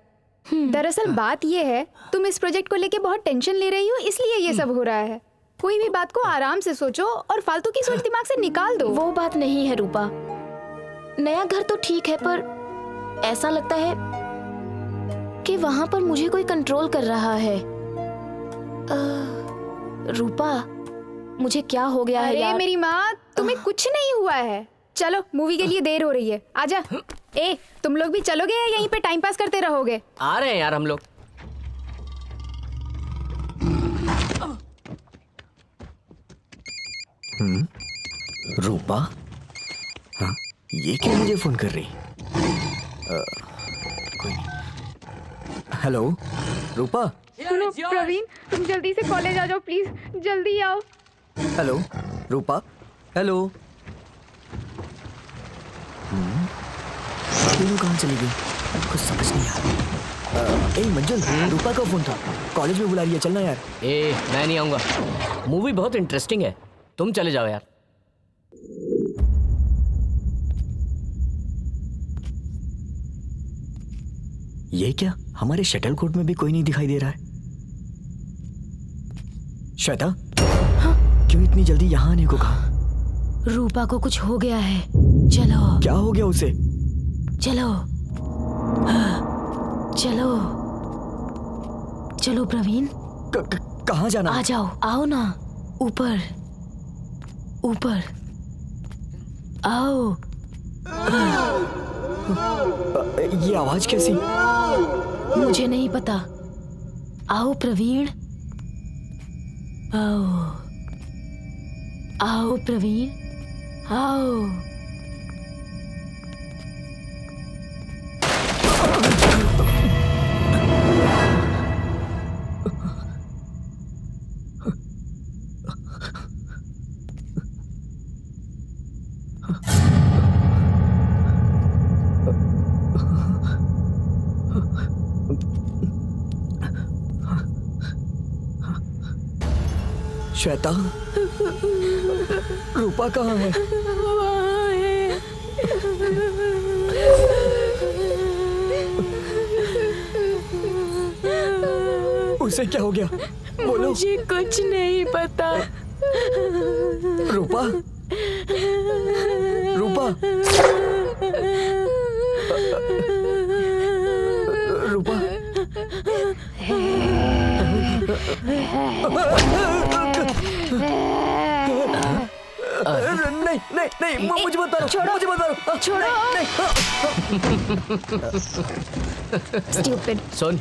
दरअसल बात यह है, तुम इस प्रोजेक्ट को लेके बहुत टेंशन ले रही हो, इसलिए ये सब हो रहा है। कोई भी बात को आराम से सोचो और फालतू की सोच दिमाग से निकाल दो। वो बात नहीं है रूपा, नया घर तो ठीक है पर ऐसा लगता है कि वहां पर मुझे कोई कंट्रोल कर रहा है। रूपा, मुझे क्या हो गया है यार? मेरी माँ, तुम्हें कुछ नहीं हुआ है। चलो, मूवी के लिए देर हो रही है, आजा। ए, तुम लोग भी चलोगे या यहीं पे टाइम पास करते रहोगे? आ रहे हैं यार हम लोग। रूपा? हाँ, ये क्यों मुझे फोन कर रही? कोई नहीं। हेलो रूपा? सुनो प्रवीण, तुम जल्दी से कॉलेज आ जाओ प्लीज, जल्दी आओ। हेलो रूपा? हेलो? तीनों कहाँ चली गई? कुछ समझ नहीं आ रहा। ए मंजुल, रूपा का फोन था, कॉलेज में बुला रही है, चलना यार। मैं नहीं आऊंगा। मूवी बहुत इंटरेस्टिंग है, तुम चले जाओ यार। ये क्या, हमारे शटल कोर्ट में भी कोई नहीं दिखाई दे रहा है। श्वेता, क्यों इतनी जल्दी यहाँ आने को कहा? रूपा को कुछ हो गया है। चलो। क्या हो गया उसे? चलो चलो चलो प्रवीण। कहाँ जाना? आ जाओ, आओ ना, ऊपर ऊपर आओ। ये आवाज कैसी? मुझे नहीं पता। आओ प्रवीण, आओ आओ प्रवीण, आओ। श्वेता, रूपा कहाँ है? उसे क्या हो गया? बोलो। मुझे कुछ नहीं पता। रूपा, रूपा, रूपा। नहीं नहीं नहीं, मुझे बता दो, छोड़ो, मुझे बता दो, छोड़ो। Stupid. सुन,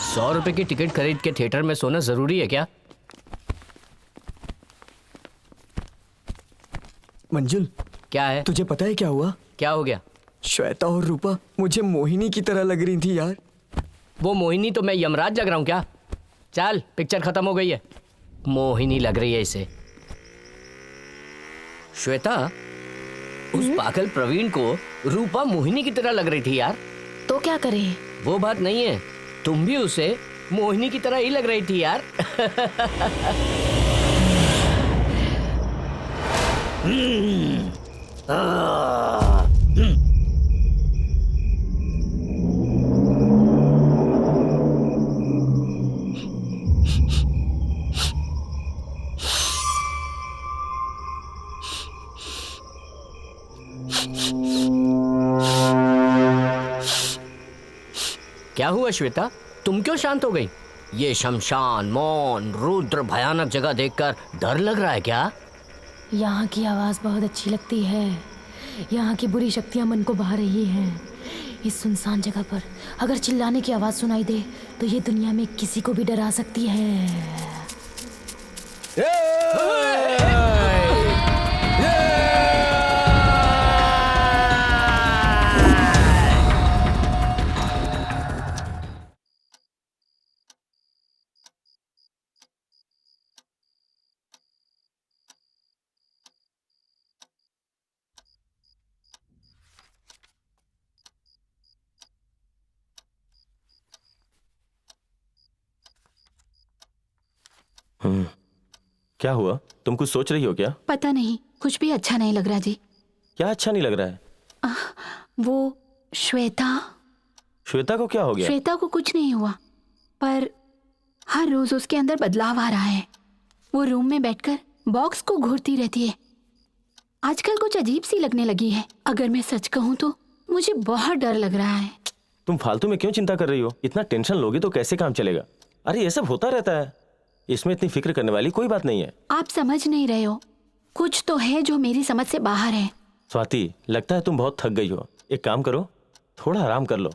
100 रुपए की टिकट खरीद के थिएटर में सोना जरूरी है क्या? मंजुल, क्या है? तुझे पता है क्या हुआ? क्या हो गया? श्वेता और रूपा मुझे मोहिनी की तरह लग रही थी यार। वो मोहिनी तो मैं यमराज लग रहा हूँ क्या? चल, पिक्चर खत्म हो गई है। मोहिनी लग रही है इसे। श्वेता, उस पागल प्रवीण को रूपा मोहिनी की तरह लग रही थी यार। तो क्या करें? वो बात नहीं है, तुम भी उसे मोहिनी की तरह ही लग रही थी यार। क्या हुआ श्वेता, तुम क्यों शांत हो गई? ये शमशान, मौन, रुद्र, भयानक जगह देखकर डर लग रहा है क्या? यहाँ की आवाज़ बहुत अच्छी लगती है। यहाँ की बुरी शक्तियाँ मन को भा रही हैं। इस सुनसान जगह पर अगर चिल्लाने की आवाज़ सुनाई दे तो ये दुनिया में किसी को भी डरा सकती है। क्या हुआ? तुम कुछ सोच रही हो क्या? पता नहीं, कुछ भी अच्छा नहीं लग रहा जी। क्या अच्छा नहीं लग रहा है? वो श्वेता। श्वेता को क्या हो गया? श्वेता को कुछ नहीं हुआ, पर हर रोज उसके अंदर बदलाव आ रहा है। वो रूम में बैठकर बॉक्स को घूरती रहती है। आजकल कुछ अजीब सी लगने लगी है। अगर मैं सच कहूँ तो मुझे बहुत डर लग रहा है। तुम फालतू में क्यों चिंता कर रही हो? इतना टेंशन लोगे तो कैसे काम चलेगा? अरे ये सब होता रहता है, इसमें इतनी फिक्र करने वाली कोई बात नहीं है। आप समझ नहीं रहे हो, कुछ तो है जो मेरी समझ से बाहर है। स्वाति, लगता है तुम बहुत थक गई हो। एक काम करो, थोड़ा आराम कर लो।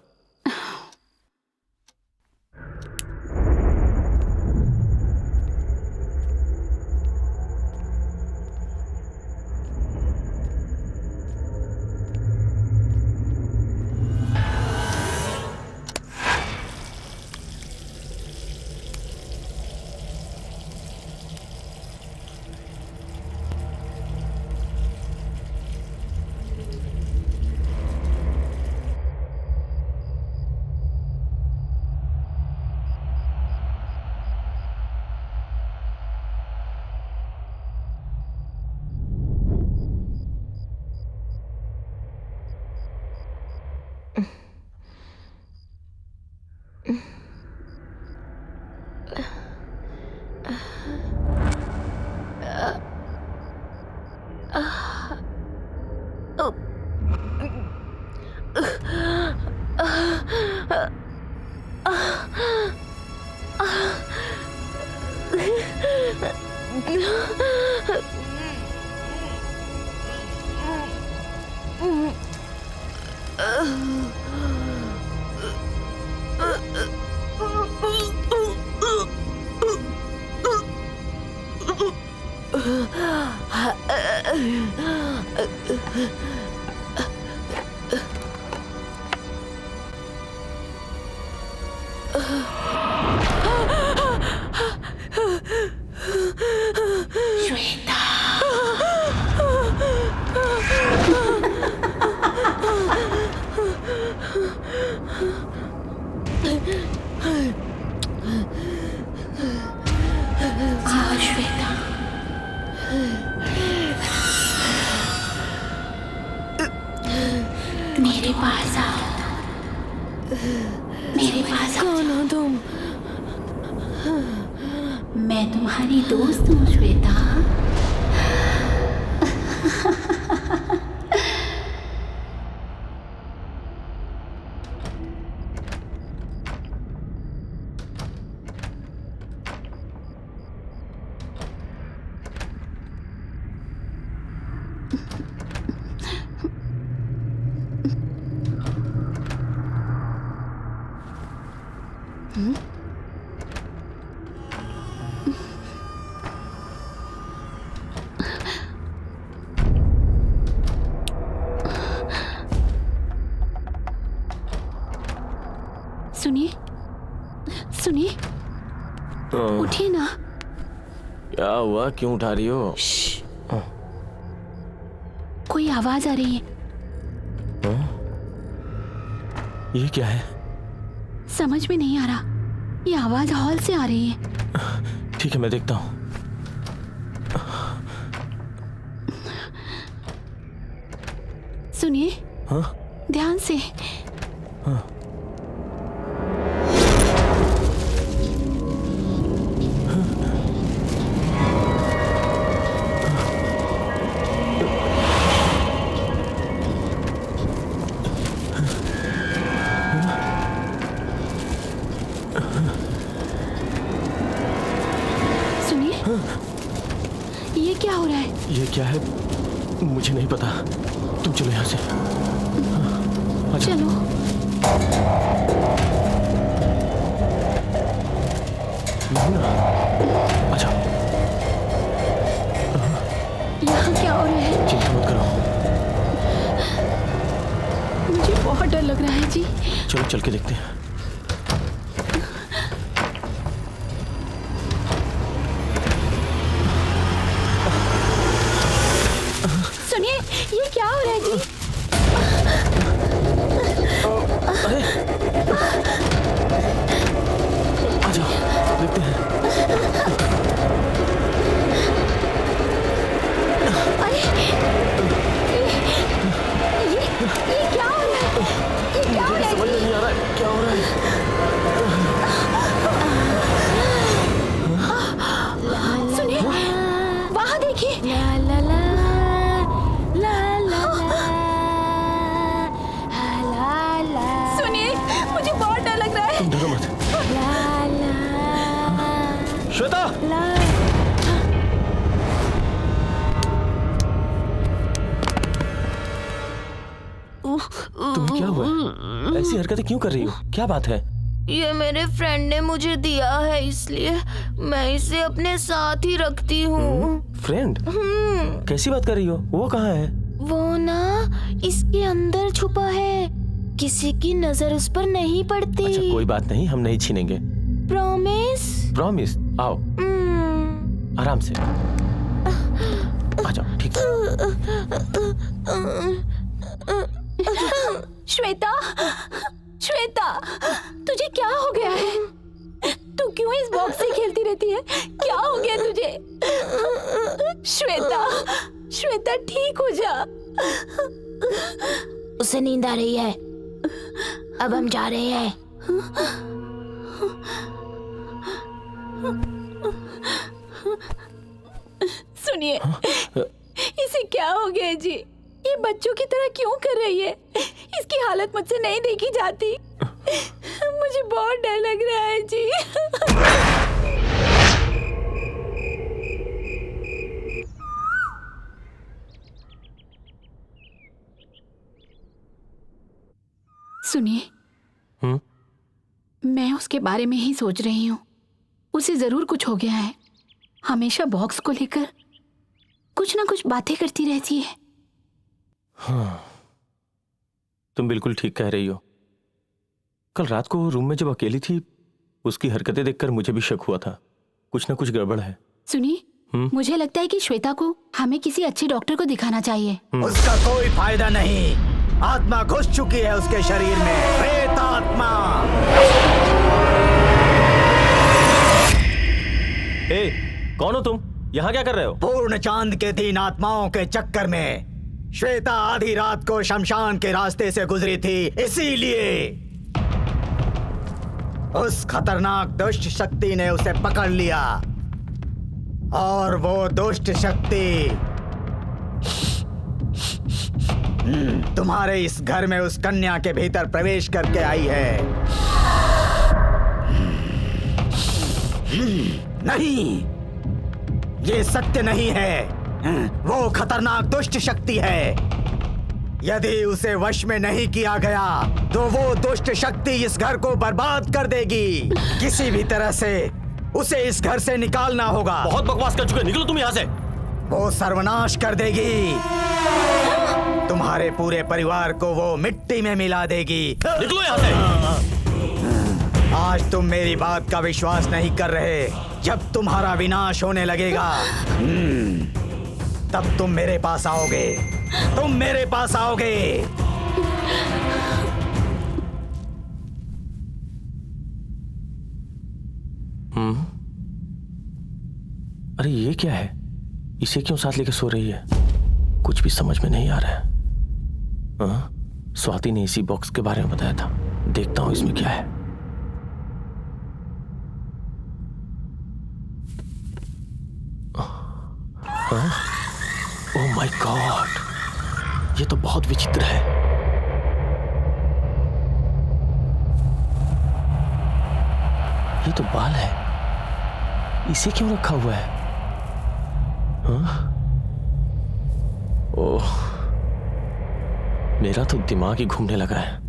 मेरे पास आओ, मेरे पास आओ। कौन हो तुम? मैं तुम्हारी दोस्त हूँ श्वेता। सुनिए सुनिए, उठिए ना। क्या हुआ, क्यों उठा रही हो? कोई आवाज आ रही है। ये क्या है? समझ में नहीं आ रहा, ये आवाज हॉल से आ रही है। ठीक है, मैं देखता हूँ। सुनिए। हाँ? ध्यान से। हाँ। ये क्या हो रहा है? ये क्या है मुझे नहीं पता, तुम चलो यहाँ से। चलो। नहीं ना, अच्छा। यहाँ क्या हो रहा है? चिंता मत करो, मुझे बहुत डर लग रहा है जी। चलो चल के देखते हैं। सुनिए, ये क्या हो रहा है जी? अरे आजा, देखते हैं। अरे ये क्या हो रहा है? ये क्या हो रहा है? समझ में नहीं आ रहा है क्या हो रहा है। सुनिए, वहाँ देखिए। सुनिए, मुझे बहुत डर लग रहा है। तुम डरो मत। श्वेता, तुम्हें क्या हुआ है? ऐसी हरकतें क्यों कर रही हो? क्या बात है? ये मेरे फ्रेंड ने मुझे दिया है, इसलिए मैं इसे अपने साथ ही रखती हूँ। फ्रेंड? कैसी बात कर रही हो? वो कहाँ है? वो ना इसके अंदर छुपा है, किसी की नजर उस पर नहीं पड़ती। अच्छा कोई बात नहीं, हम नहीं छीनेंगे। प्रॉमिस? प्रॉमिस। आओ आराम से आ जाओ, ठीक है। श्वेता, श्वेता, तुझे क्या हो गया है? तू क्यों इस बॉक्स से खेलती रहती है? क्या हो गया तुझे? श्वेता, श्वेता ठीक हो जा। उसे नींद आ रही है, अब हम जा रहे हैं। सुनिए, इसे क्या हो गया जी? ये बच्चों की तरह क्यों कर रही है? इसकी हालत मुझसे नहीं देखी जाती। मुझे बहुत डर लग रहा है जी। सुनिए, मैं उसके बारे में ही सोच रही हूँ। उसे जरूर कुछ हो गया है। हमेशा बॉक्स को लेकर कुछ ना कुछ बातें करती रहती है। हाँ, तुम बिल्कुल ठीक कह रही हो। कल रात को वो रूम में जब अकेली थी, उसकी हरकतें देखकर मुझे भी शक हुआ था। कुछ ना कुछ गड़बड़ है। सुनिए, मुझे लगता है कि श्वेता को हमें किसी अच्छे डॉक्टर को दिखाना चाहिए। उसका कोई फायदा नहीं। आत्मा घुस चुकी है उसके शरीर में, प्रेत आत्मा। ए, कौन हो तुम? यहाँ क्या कर रहे हो? पूर्ण चांद के 3 आत्माओं के चक्कर में श्वेता आधी रात को शमशान के रास्ते से गुजरी थी, इसीलिए उस खतरनाक दुष्ट शक्ति ने उसे पकड़ लिया। और वो दुष्ट शक्ति तुम्हारे इस घर में उस कन्या के भीतर प्रवेश करके आई है। नहीं, ये सत्य नहीं है। वो खतरनाक दुष्ट शक्ति है। यदि उसे वश में नहीं किया गया तो वो दुष्ट शक्ति इस घर को बर्बाद कर देगी। किसी भी तरह से उसे इस घर से निकालना होगा। बहुत बकवास कर चुके, निकलो तुम यहाँ से। वो सर्वनाश कर देगी। तुम्हारे पूरे परिवार को वो मिट्टी में मिला देगी। निकलो यहाँ से। आज तुम मेरी बात का विश्वास नहीं कर रहे। जब तुम्हारा विनाश होने लगेगा, तब तुम मेरे पास आओगे। तुम मेरे पास आओगे। अरे ये क्या है? इसे क्यों साथ लेकर सो रही है? कुछ भी समझ में नहीं आ रहा है। स्वाति ने इसी बॉक्स के बारे में बताया था। देखता हूं इसमें क्या है। ओह माय गॉड, ये तो बहुत विचित्र है। ये तो बाल है, इसे क्यों रखा हुआ है? ओह, मेरा तो दिमाग ही घूमने लगा है।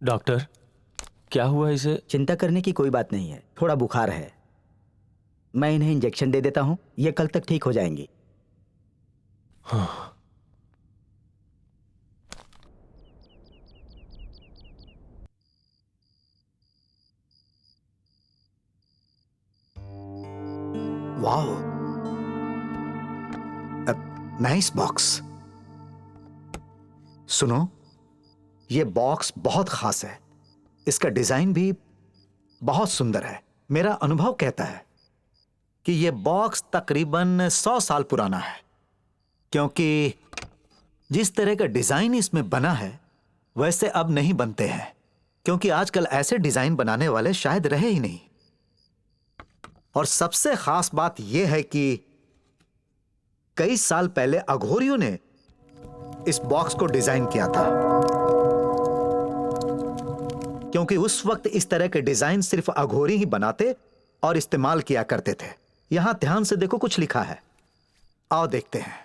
डॉक्टर, क्या हुआ इसे? चिंता करने की कोई बात नहीं है, थोड़ा बुखार है। मैं इन्हें इंजेक्शन दे देता हूं, ये कल तक ठीक हो जाएंगी। हाँ। Wow, nice box. सुनो, ये बॉक्स बहुत खास है। इसका डिजाइन भी बहुत सुंदर है। मेरा अनुभव कहता है कि ये बॉक्स तकरीबन 100 साल पुराना है, क्योंकि जिस तरह का डिजाइन इसमें बना है वैसे अब नहीं बनते हैं, क्योंकि आजकल ऐसे डिजाइन बनाने वाले शायद रहे ही नहीं। और सबसे खास बात यह है कि कई साल पहले अघोरियों ने इस बॉक्स को डिजाइन किया था, क्योंकि उस वक्त इस तरह के डिजाइन सिर्फ अघोरी ही बनाते और इस्तेमाल किया करते थे। यहां ध्यान से देखो, कुछ लिखा है, आओ देखते हैं।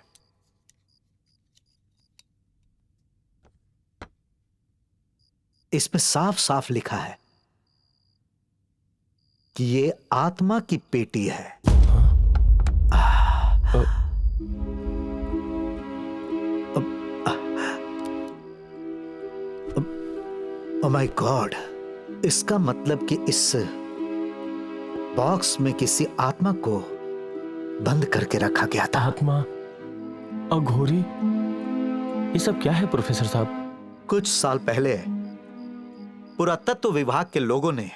इसमें साफ साफ लिखा है कि ये आत्मा की पेटी है। ओह माय गॉड, इसका मतलब कि इस बॉक्स में किसी आत्मा को बंद करके रखा गया था। आत्मा, अघोरी, ये सब क्या है प्रोफेसर साहब? कुछ साल पहले पुरातत्व विभाग के लोगों ने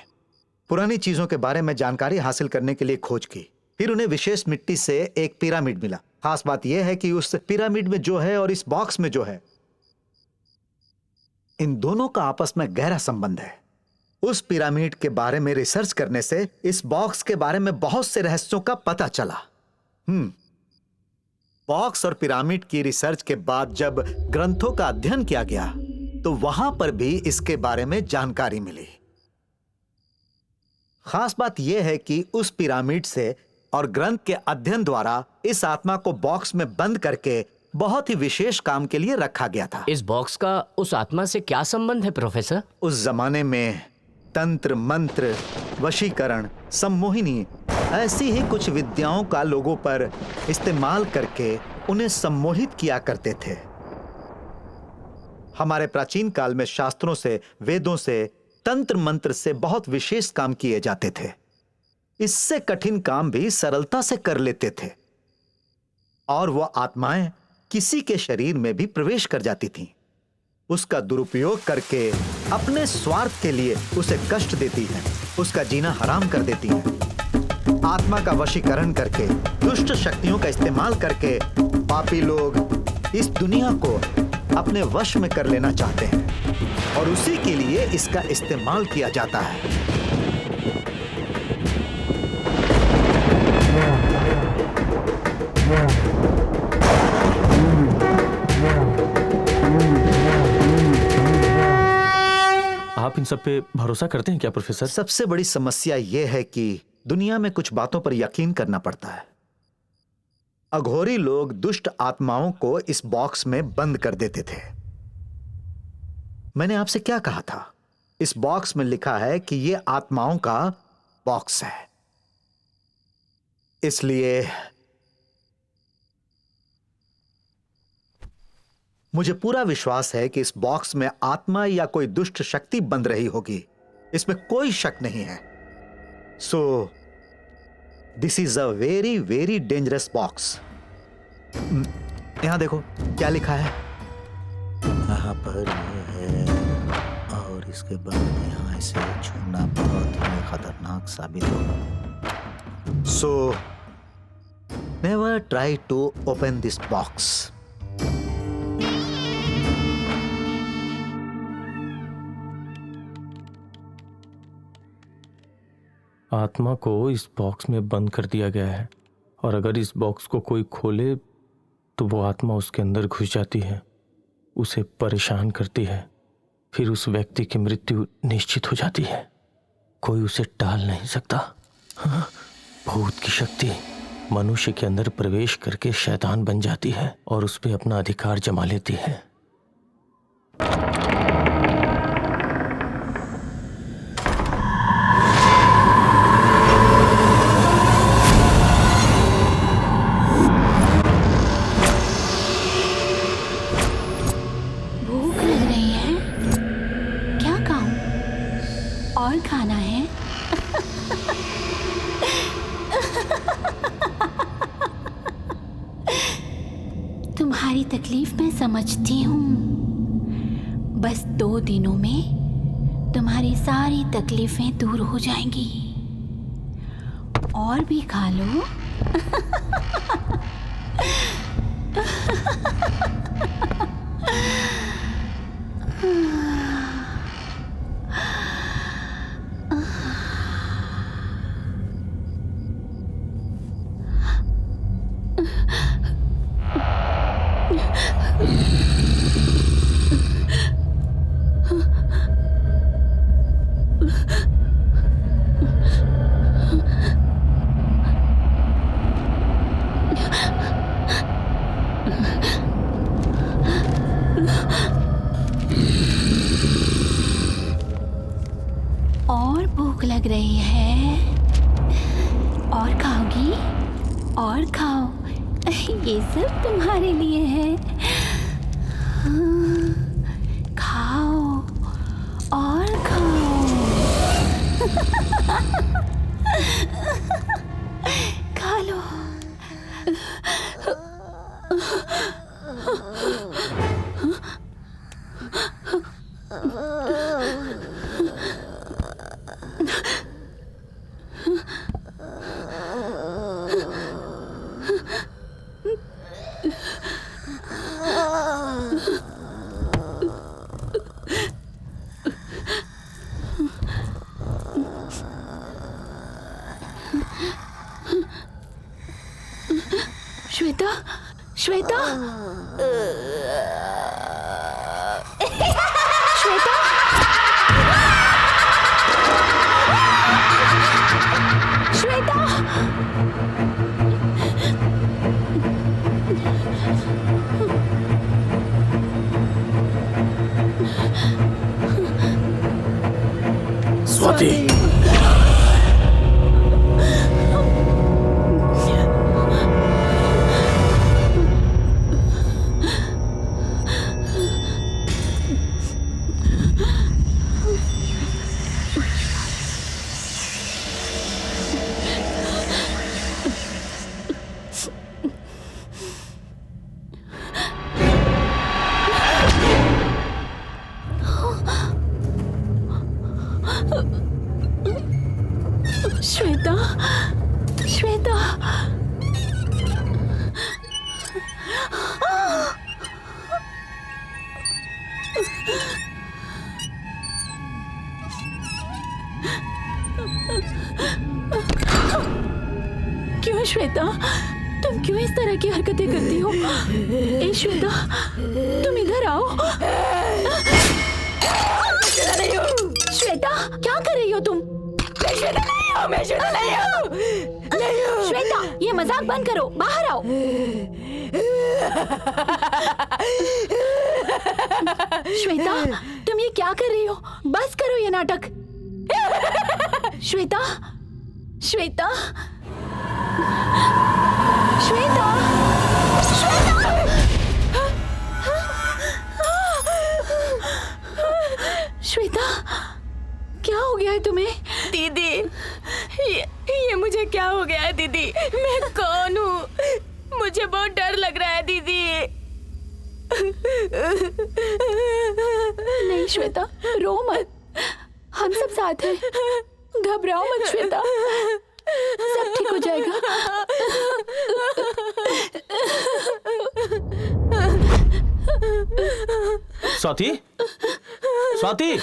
पुरानी चीजों के बारे में जानकारी हासिल करने के लिए खोज की। फिर उन्हें विशेष मिट्टी से एक पिरामिड मिला। खास बात यह है कि उस पिरामिड में जो है और इस बॉक्स में जो है, इन दोनों का आपस में गहरा संबंध है। उस पिरामिड के बारे में रिसर्च करने से इस बॉक्स के बारे में बहुत से रहस्यों का पता चला। बॉक्स और पिरामिड की रिसर्च के बाद जब ग्रंथों का अध्ययन किया गया तो वहां पर भी इसके बारे में जानकारी मिली। खास बात यह है कि उस पिरामिड से और ग्रंथ के अध्ययन द्वारा इस आत्मा को बॉक्स में बंद करके बहुत ही विशेष काम के लिए रखा गया था। इस बॉक्स का उस आत्मा से क्या संबंध है प्रोफेसर? उस जमाने में तंत्र, मंत्र, वशीकरण, सम्मोहिनी ऐसी ही कुछ विद्याओं का लोगों पर इस्तेमाल करके उन्हें सम्मोहित किया करते थे। हमारे प्राचीन काल में शास्त्रों से, वेदों से, तंत्र मंत्र से बहुत विशेष काम किए जाते थे। इससे कठिन काम भी सरलता से कर लेते थे और वो आत्माएं किसी के शरीर में भी प्रवेश कर जाती थीं। उसका दुरुपयोग करके अपने स्वार्थ के लिए उसे कष्ट देती हैं, उसका जीना हराम कर देती हैं। आत्मा का वशीकरण करके, दुष्ट शक्तियों का इस्तेमाल करके पापी लोग इस दुनिया को अपने वश में कर लेना चाहते हैं और उसी के लिए इसका इस्तेमाल किया जाता है। आप इन सब पे भरोसा करते हैं क्या प्रोफेसर? सबसे बड़ी समस्या यह है कि दुनिया में कुछ बातों पर यकीन करना पड़ता है। अघोरी लोग दुष्ट आत्माओं को इस बॉक्स में बंद कर देते थे। मैंने आपसे क्या कहा था? इस बॉक्स में लिखा है कि यह आत्माओं का बॉक्स है। इसलिए मुझे पूरा विश्वास है कि इस बॉक्स में आत्मा या कोई दुष्ट शक्ति बंद रही होगी, इसमें कोई शक नहीं है। So this is a very very dangerous box. यहां देखो क्या लिखा है। यहाँ पर यह है और इसके बाद यहाँ इसे छूना बहुत ही खतरनाक साबित होगा। So never try to open this box. आत्मा को इस बॉक्स में बंद कर दिया गया है और अगर इस बॉक्स को कोई खोले तो वो आत्मा उसके अंदर घुस जाती है, उसे परेशान करती है, फिर उस व्यक्ति की मृत्यु निश्चित हो जाती है। कोई उसे टाल नहीं सकता। हाँ? भूत की शक्ति मनुष्य के अंदर प्रवेश करके शैतान बन जाती है और उस पर अपना अधिकार जमा लेती है। और खाना है? तुम्हारी तकलीफ मैं समझती हूँ। बस 2 दिनों में तुम्हारी सारी तकलीफें दूर हो जाएंगी। और भी खा लो। और भूख लग रही है? और खाओगी? और खाओ, ये सब तुम्हारे लिए है। खाओ और खाओ। खा लो। श्वेता, श्वेता, श्वेता, श्वेता, स्वाति, श्वेता, श्वेता, क्यों श्वेता, तुम क्यों इस तरह की हरकतें करती हो? ए श्वेता, तुम इधर आओ। श्वेता, क्या कर रही हो तुम? मैं श्वेता नहीं हूँ। श्वेता, ये मजाक बंद करो, बाहर आओ। श्वेता, तुम ये क्या कर रही हो? बस करो ये नाटक। श्वेता, श्वेता, श्वेता, श्वेता, क्या हो गया है तुम्हें? दीदी, ये मुझे क्या हो गया है दीदी? मैं कौन हूँ? मुझे बहुत डर लग रहा है दीदी। नहीं श्वेता, रो मत, हम सब साथ हैं, घबराओ मत श्वेता, सब ठीक हो जाएगा। स्वाति, स्वाति,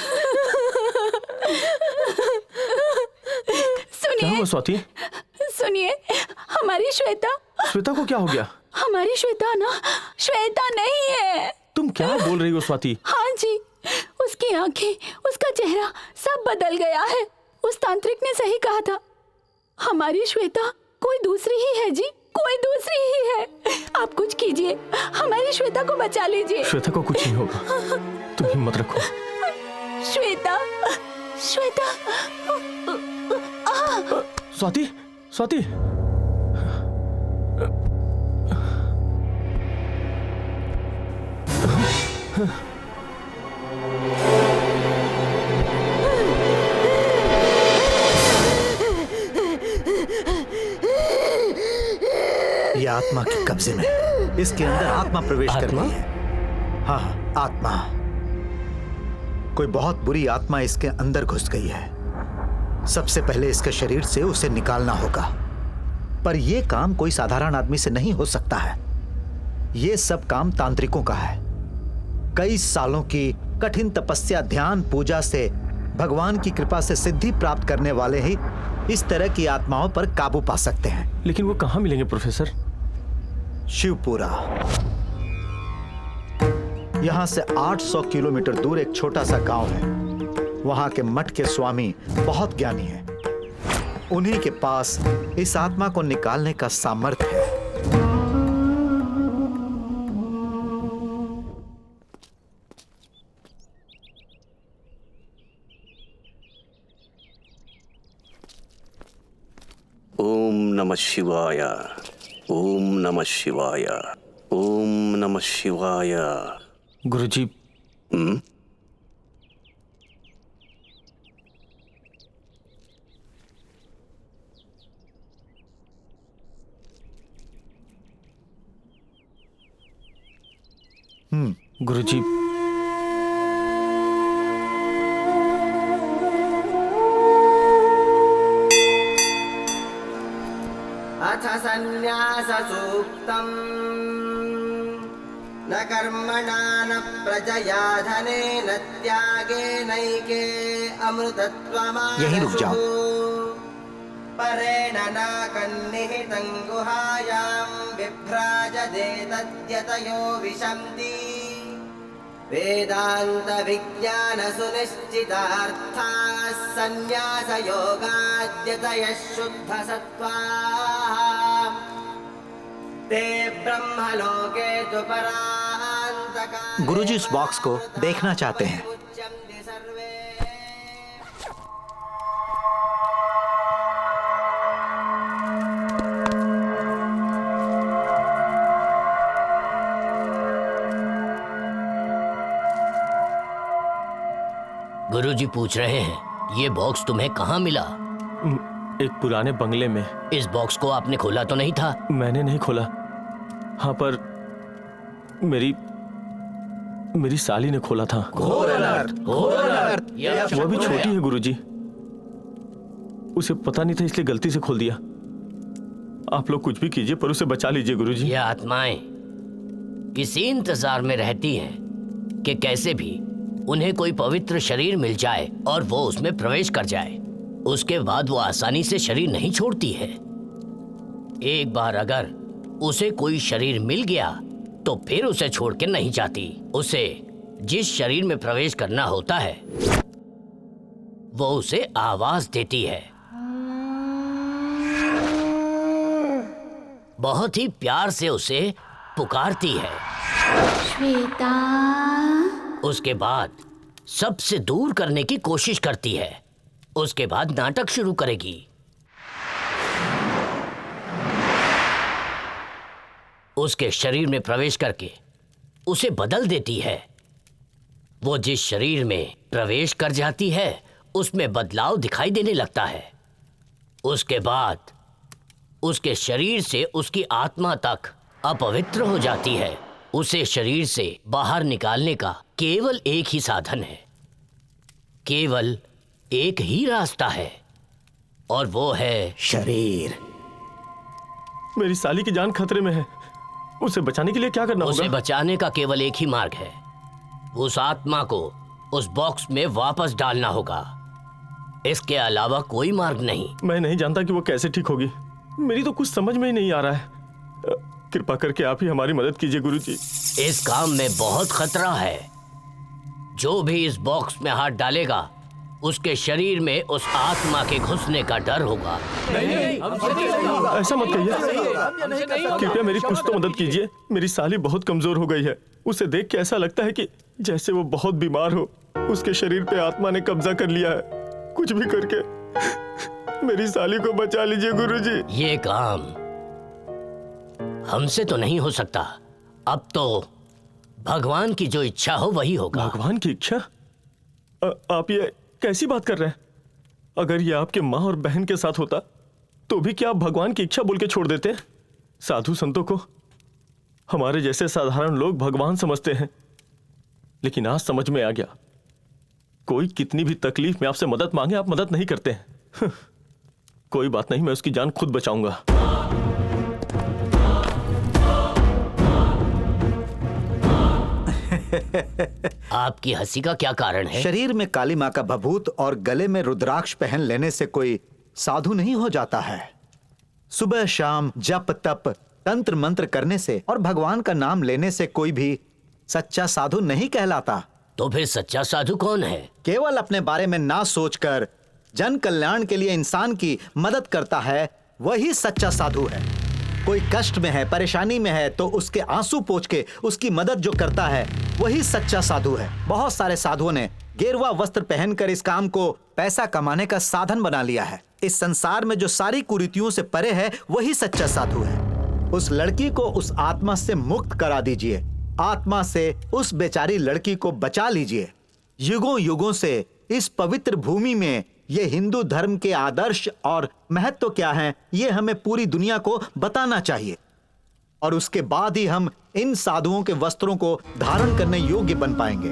क्या हुआ स्वाति? सुनिए, हमारी श्वेता। श्वेता को क्या हो गया? हमारी श्वेता ना, श्वेता नहीं है। तुम क्या बोल रही हो स्वाति? हाँ जी, उसकी आंखें, उसका चेहरा सब बदल गया है। उस तांत्रिक ने सही कहा था, हमारी श्वेता कोई दूसरी ही है जी, कोई दूसरी ही है। आप कुछ कीजिए, हमारी श्वेता को बचा लीजिए। श्वेता को कुछ नहीं होगा, तुम हिम्मत रखो। श्वेता, श्वेता, स्वाति, स्वाति, ये आत्मा के कब्जे में, इसके अंदर आत्मा प्रवेश कर गई है। हाँ, आत्मा, कोई बहुत बुरी आत्मा इसके अंदर घुस गई है। सबसे पहले इसके शरीर से उसे निकालना होगा, पर यह काम कोई साधारण आदमी से नहीं हो सकता है। यह सब काम तांत्रिकों का है। कई सालों की कठिन तपस्या, ध्यान, पूजा से भगवान की कृपा से सिद्धि प्राप्त करने वाले ही इस तरह की आत्माओं पर काबू पा सकते हैं। लेकिन वो कहाँ मिलेंगे प्रोफेसर? शिवपुरा, यहां से 800 किलोमीटर दूर एक छोटा सा गांव है। वहां के मठ के स्वामी बहुत ज्ञानी हैं। उन्हीं के पास इस आत्मा को निकालने का सामर्थ्य है। ओम नमः शिवाय, ओम नमः शिवाय, ओम नमः शिवाय। गुरुजी, गुरुजी, अथ संन्यास सूक्तम् न कर्मणा न प्रजया धनेन त्यागेनैके अमृतत्वमानसुः। यहीं रुक जाओ। परेण नाकन्निहितं गुहायां विभ्राजते तद्यतयो विशन्ति वेदान्तविज्ञानसुनिश्चितार्थाः सन्न्यासयोगाद्यतयः शुद्धसत्त्वाः ते ब्रह्मलोके तु परान्तकाले गुरुजी इस बॉक्स को देखना चाहते हैं। मुच्यन्ते सर्वे। गुरुजी पूछ रहे हैं ये बॉक्स तुम्हें कहाँ मिला? एक पुराने बंगले में। इस बॉक्स को आपने खोला तो नहीं था? मैंने नहीं खोला। हाँ, पर मेरी साली ने खोला था। घोर अनर्थ, घोर अनर्थ। वो भी छोटी है गुरुजी, उसे पता नहीं था इसलिए गलती से खोल दिया। आप लोग कुछ भी कीजिए पर उसे बचा लीजिए गुरुजी। ये आत्माएं इसी इंतजार में रहती हैं कि कैसे भी उन्हें कोई पवित्र शरीर मिल जाए और वो उसमें प्रवेश कर जाए। उसके बाद वो आसानी से शरीर नहीं छोड़ती है। एक बार अगर उसे कोई शरीर मिल गया तो फिर उसे छोड़ के नहीं जाती। उसे जिस शरीर में प्रवेश करना होता है वो उसे आवाज देती है। बहुत ही प्यार से उसे पुकारती है। श्वेता। उसके बाद सबसे दूर करने की कोशिश करती है। उसके बाद नाटक शुरू करेगी। उसके शरीर में प्रवेश करके उसे बदल देती है। वो जिस शरीर में प्रवेश कर जाती है उसमें बदलाव दिखाई देने लगता है। उसके बाद उसके शरीर से उसकी आत्मा तक अपवित्र हो जाती है। उसे शरीर से बाहर निकालने का केवल एक ही साधन है, केवल एक ही रास्ता है, और वो है शरीर। मेरी साली की जान खतरे में है, उसे बचाने के लिए क्या करना होगा? उसे बचाने का केवल एक ही मार्ग है, उस आत्मा को उस बॉक्स में वापस डालना होगा। इसके अलावा कोई मार्ग नहीं। मैं नहीं जानता कि वो कैसे ठीक होगी। मेरी तो कुछ समझ में ही नहीं आ रहा है। कृपा करके आप ही हमारी मदद कीजिए गुरुजी। इस काम में बहुत खतरा है। जो भी इस बॉक्स में हाथ डालेगा उसके शरीर में उस आत्मा के घुसने का डर होगा। ऐसा मत कहिए, कृपया मेरी कुछ तो मदद कीजिए। मेरी साली बहुत कमजोर हो गई है। उसे देख के ऐसा लगता है कि जैसे वो बहुत बीमार हो। उसके शरीर पे आत्मा ने कब्जा कर लिया है। कुछ भी करके मेरी साली को बचा लीजिए गुरुजी। ये काम हमसे तो नहीं हो सकता। अब तो भगवान की जो इच्छा हो वही होगा। भगवान की इच्छा? आप ये कैसी बात कर रहे हैं? अगर ये आपके माँ और बहन के साथ होता तो भी क्या आप भगवान की इच्छा बोल के छोड़ देते? साधु संतों को हमारे जैसे साधारण लोग भगवान समझते हैं, लेकिन आज समझ में आ गया, कोई कितनी भी तकलीफ में आपसे मदद मांगे आप मदद नहीं करते हैं। कोई बात नहीं, मैं उसकी जान खुद बचाऊंगा। आपकी हंसी का क्या कारण है? शरीर में काली माँ का भभूत और गले में रुद्राक्ष पहन लेने से कोई साधु नहीं हो जाता है। सुबह शाम जप तप तंत्र मंत्र करने से और भगवान का नाम लेने से कोई भी सच्चा साधु नहीं कहलाता। तो फिर सच्चा साधु कौन है? केवल अपने बारे में ना सोचकर जन कल्याण के लिए इंसान की मदद करता है, वही सच्चा साधु है। कोई कष्ट में है, परेशानी में है तो उसके आंसू पोंछ के उसकी मदद जो करता है वही सच्चा साधु है। बहुत सारे साधुओं ने गेरुआ वस्त्र पहनकर इस काम को पैसा कमाने का साधन बना लिया है। इस संसार में जो सारी कुरीतियों से परे है वही सच्चा साधु है। उस लड़की को उस आत्मा से मुक्त करा दीजिए। आत्मा से उस बेचारी लड़की को बचा लीजिए। युगों युगों से इस पवित्र भूमि में ये हिंदू धर्म के आदर्श और महत्व क्या हैं, ये हमें पूरी दुनिया को बताना चाहिए। और उसके बाद ही हम इन साधुओं के वस्त्रों को धारण करने योग्य बन पाएंगे।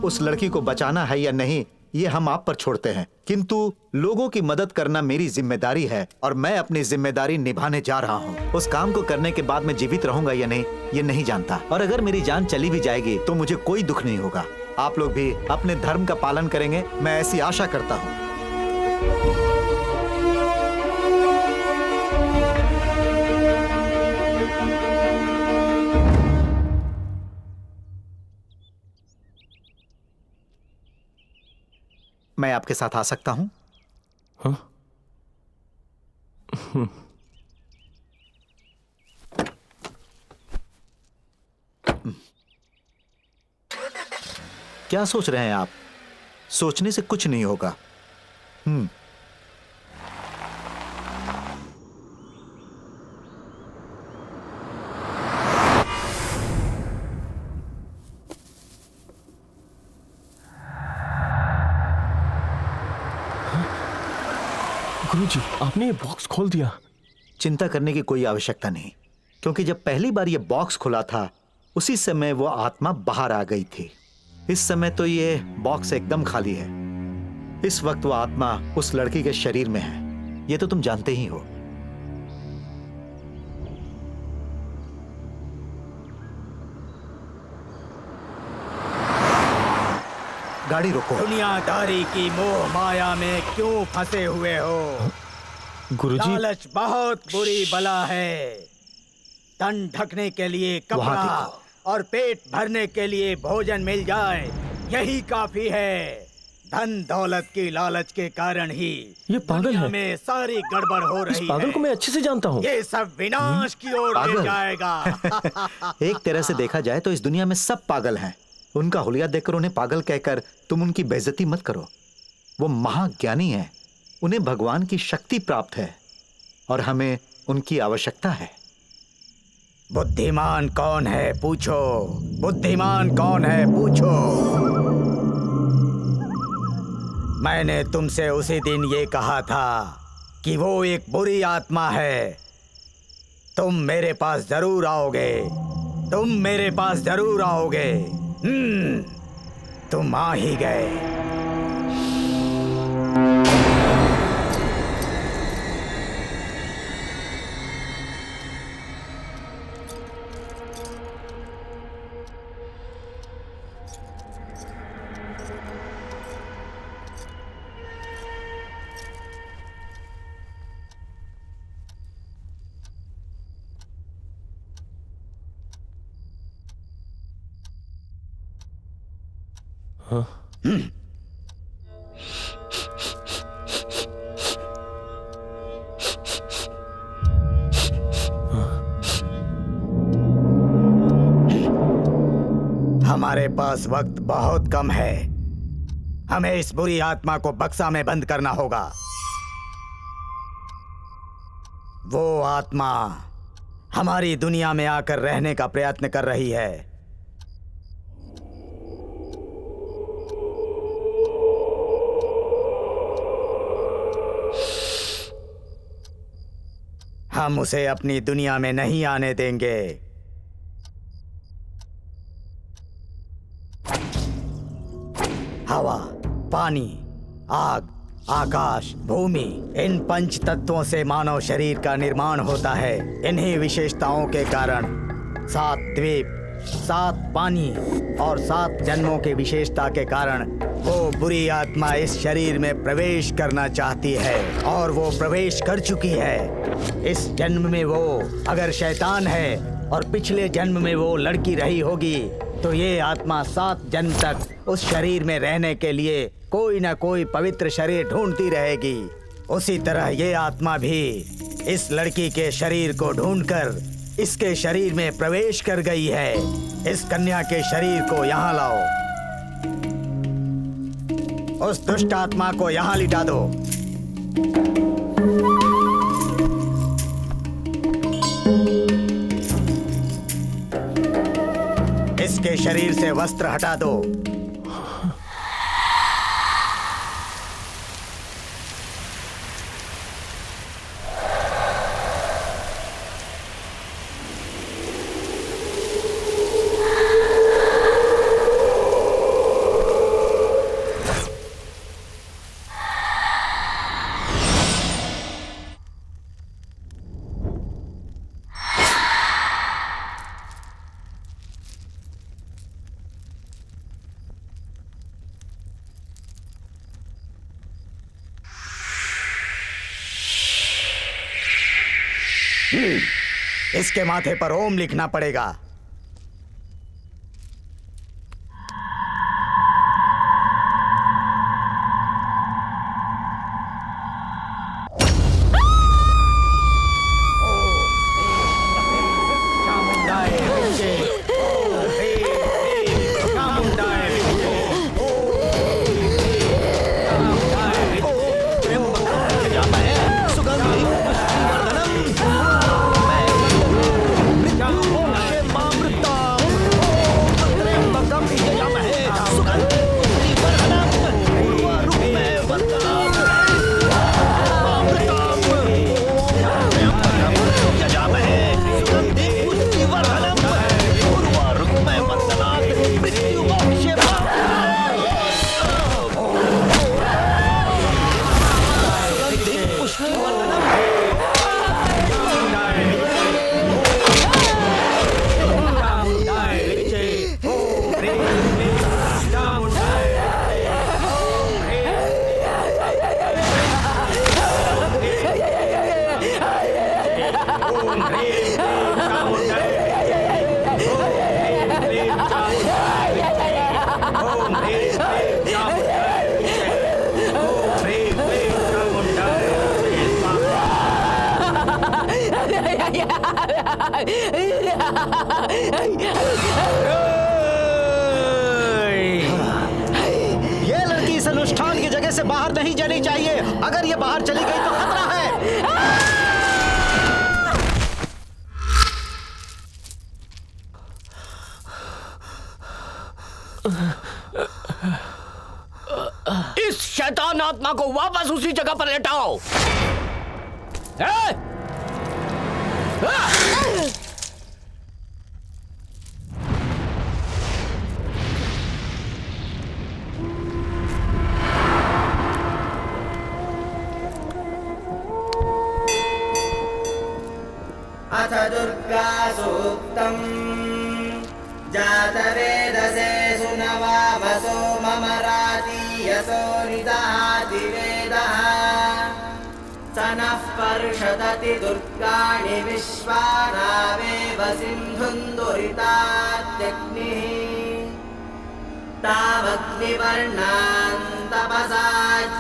उस लड़की को बचाना है या नहीं, ये हम आप पर छोड़ते हैं, किंतु लोगों की मदद करना मेरी जिम्मेदारी है और मैं अपनी जिम्मेदारी निभाने जा रहा हूँ। उस काम को करने के बाद मैं जीवित रहूंगा या नहीं, ये नहीं जानता। और अगर मेरी जान चली भी जाएगी तो मुझे कोई दुख नहीं होगा। आप लोग भी अपने धर्म का पालन करेंगे, मैं ऐसी आशा करता हूँ। मैं आपके साथ आ सकता हूं? हाँ? क्या सोच रहे हैं आप? सोचने से कुछ नहीं होगा। गुरुजी, आपने ये बॉक्स खोल दिया। चिंता करने की कोई आवश्यकता नहीं, क्योंकि जब पहली बार ये बॉक्स खुला था उसी समय वो आत्मा बाहर आ गई थी। इस समय तो ये बॉक्स एकदम खाली है। इस वक्त वो आत्मा उस लड़की के शरीर में है, ये तो तुम जानते ही हो। गाड़ी रोको। दुनियादारी की मोह माया में क्यों फंसे हुए हो? गुरुजी, लालच बहुत बुरी बला है। तन ढकने के लिए कपड़ा और पेट भरने के लिए भोजन मिल जाए, यही काफी है। धन दौलत की लालच के कारण ही ये पागल है। में सारी गड़बड़ हो रही है। इस पागल को मैं अच्छे से जानता हूँ। ये सब विनाश की ओर ले जाएगा। एक तरह से देखा जाए तो इस दुनिया में सब पागल हैं। उनका हुलिया देखकर उन्हें पागल कहकर तुम उनकी बेइज्जती मत करो। वो महाज्ञानी है, उन्हें भगवान की शक्ति प्राप्त है और हमें उनकी आवश्यकता है। बुद्धिमान कौन है पूछो, बुद्धिमान कौन है पूछो। मैंने तुमसे उसी दिन ये कहा था कि वो एक बुरी आत्मा है। तुम मेरे पास जरूर आओगे, तुम मेरे पास जरूर आओगे। तुम आ ही गए। हाँ? हमारे पास वक्त बहुत कम है। हमें इस बुरी आत्मा को बक्सा में बंद करना होगा। वो आत्मा हमारी दुनिया में आकर रहने का प्रयत्न कर रही है। हम उसे अपनी दुनिया में नहीं आने देंगे। हवा, पानी, आग, आकाश, भूमि, इन पंच तत्वों से मानव शरीर का निर्माण होता है। इन्हीं विशेषताओं के कारण 7 द्वीप, 7 पानी और 7 जन्मों की विशेषता के कारण वो बुरी आत्मा इस शरीर में प्रवेश करना चाहती है और वो प्रवेश कर चुकी है। इस जन्म में वो अगर शैतान है और पिछले जन्म में वो लड़की रही होगी तो ये आत्मा 7 जन्म तक उस शरीर में रहने के लिए कोई ना कोई पवित्र शरीर ढूंढती रहेगी। उसी तरह ये आत्मा भी इस लड़की के शरीर को ढूंढकर इसके शरीर में प्रवेश कर गई है। इस कन्या के शरीर को यहाँ लाओ। उस दुष्ट आत्मा को यहाँ लिटा दो। इसके शरीर से वस्त्र हटा दो। इसके माथे पर ओम लिखना पड़ेगा। अनुष्ठान की जगह से बाहर नहीं जानी चाहिए। अगर ये बाहर चली गई तो खतरा है। इस शैतान आत्मा को वापस उसी जगह पर लेटाओ। अथ दुर्गा सूक्तम् जातवेदसे सुनवामसो ममरातीयसो निदहाति वेदः स नः पर्षदति दुर्गाणि विश्वानावेव सिन्धुं दुरितात्यग्निः तावग्निवर्णान् तपसा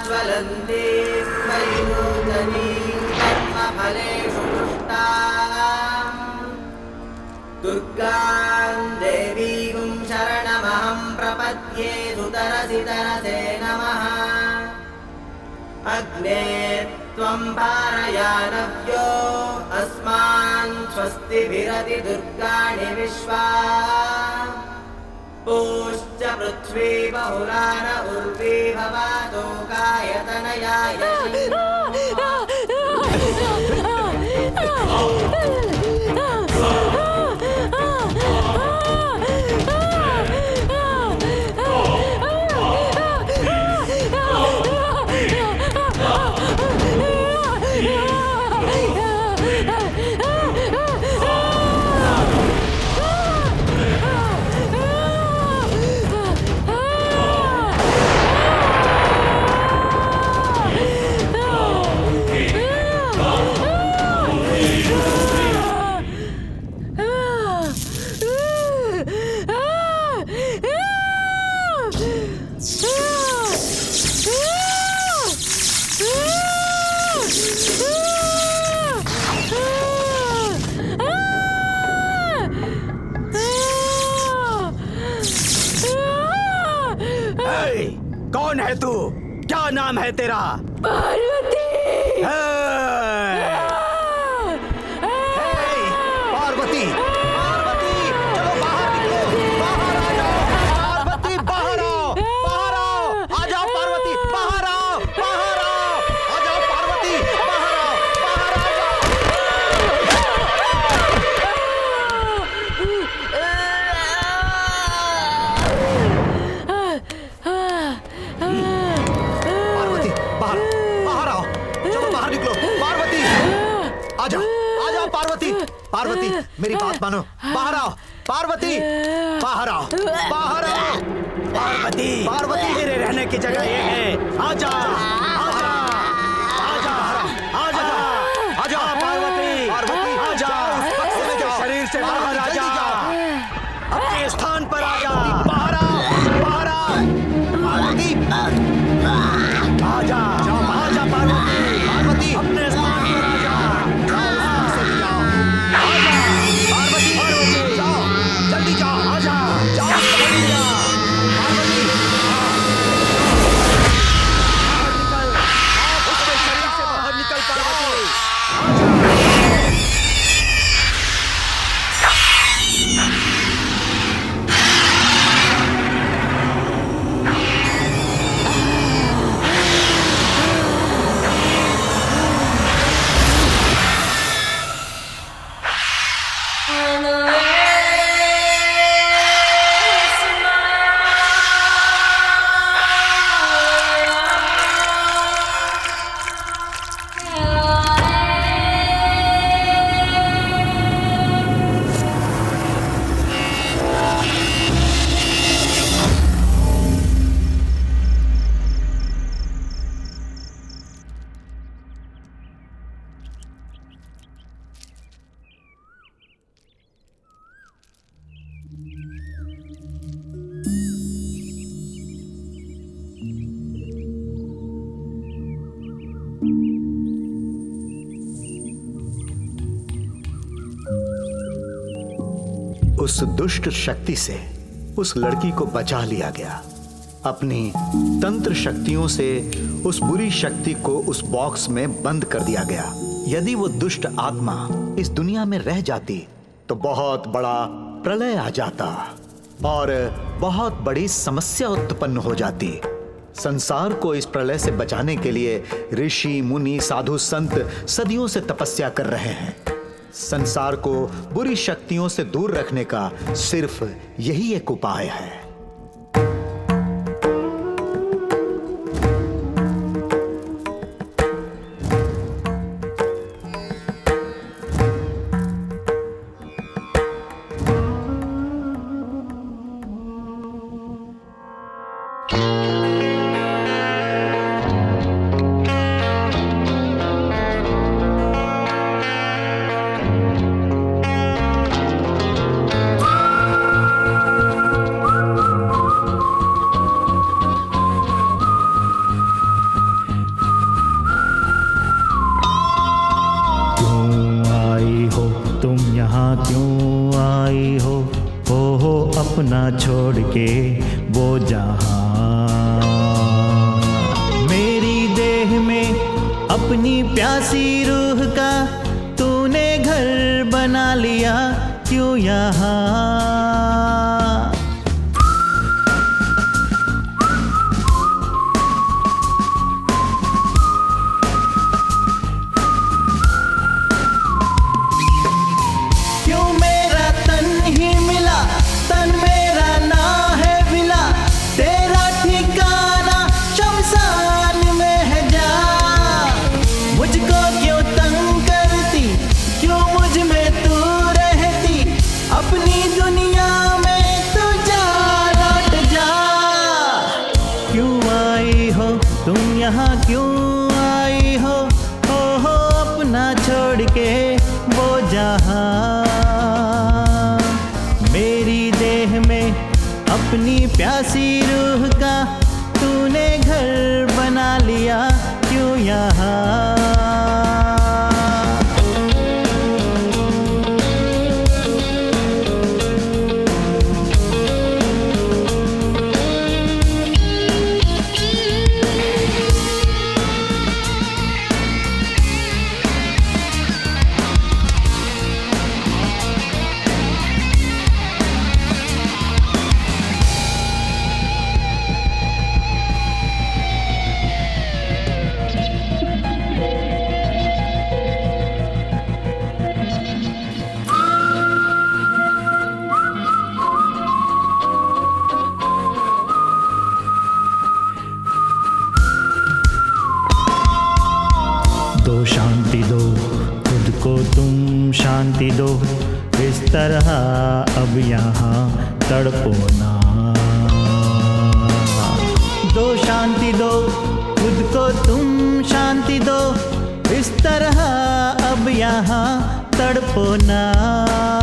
ज्वलन्तीं वैनूतनीं कर्मफलेषु दुर्गां देवीं शरणमहं प्रपद्ये सुतरसि तरसे नमः अग्ने त्वं पारयानव्यो अस्मान् स्वस्तिभिरति दुर्गाणि विश्वा पूश्च पृथ्वी बहुलान उर्वी भवातोकायतनयाय कौन है तू? क्या नाम है तेरा? पार्वती। पार्वती, पार्वती, चलो बाहर निकलो, बाहर आ जाओ। पार्वती बाहर आओ, बाहर आओ, आ जाओ पार्वती, बाहर आओ, बाहर आओ, आ जाओ पार्वती, बाहर आओ, बाहर आ जाओ। पार्वती बाहर, बाहर आओ, चलो बाहर निकलो। पार्वती आ जाओ, आ जाओ पार्वती, पार्वती मेरी बात मानो, बाहर आओ। पार्वती बाहर आओ, बाहर आओ। पार्वती, पार्वती तेरे रहने की जगह ये है। आजा, आजा, आजा, आजा, आजा पार्वती, पार्वती आजा, शरीर से बाहर आजा, अपने स्थान पर आजा, बाहर आओ, बाहर आओ। पार्वती आजा, आजा पार्वती, पार्वती अपने स्थान पर आजा, आजा पार्वती, पार्वती जाओ, जल्दी जाओ, आजा, जाओ जल्दी जाओ। पार्वती बाहर निकल, उसके शरीर से बाहर निकल पार्वती, आजा। उस दुष्ट शक्ति से उस लड़की को बचा लिया गया। अपनी तंत्र शक्तियों से उस बुरी शक्ति को उस बॉक्स में बंद कर दिया गया। यदि वो दुष्ट आत्मा इस दुनिया में रह जाती तो बहुत बड़ा प्रलय आ जाता और बहुत बड़ी समस्या उत्पन्न हो जाती। संसार को इस प्रलय से बचाने के लिए ऋषि मुनि साधु संत सदियों से तपस्या कर रहे हैं। संसार को बुरी शक्तियों से दूर रखने का सिर्फ यही एक उपाय है। अपना छोड़ के वो जहां मेरी देह में अपनी प्यासी रूह का तूने घर बना लिया क्यों यहाँ। यहाँ क्यों आई हो अपना छोड़ के वो जहाँ मेरी देह में अपनी प्यासी रूह का तूने घर बना लिया क्यों यहाँ। दो शांति दो खुद को तुम शांति दो इस तरह अब यहाँ तड़पो ना। दो शांति दो खुद को तुम शांति दो इस तरह अब यहाँ तड़पो ना।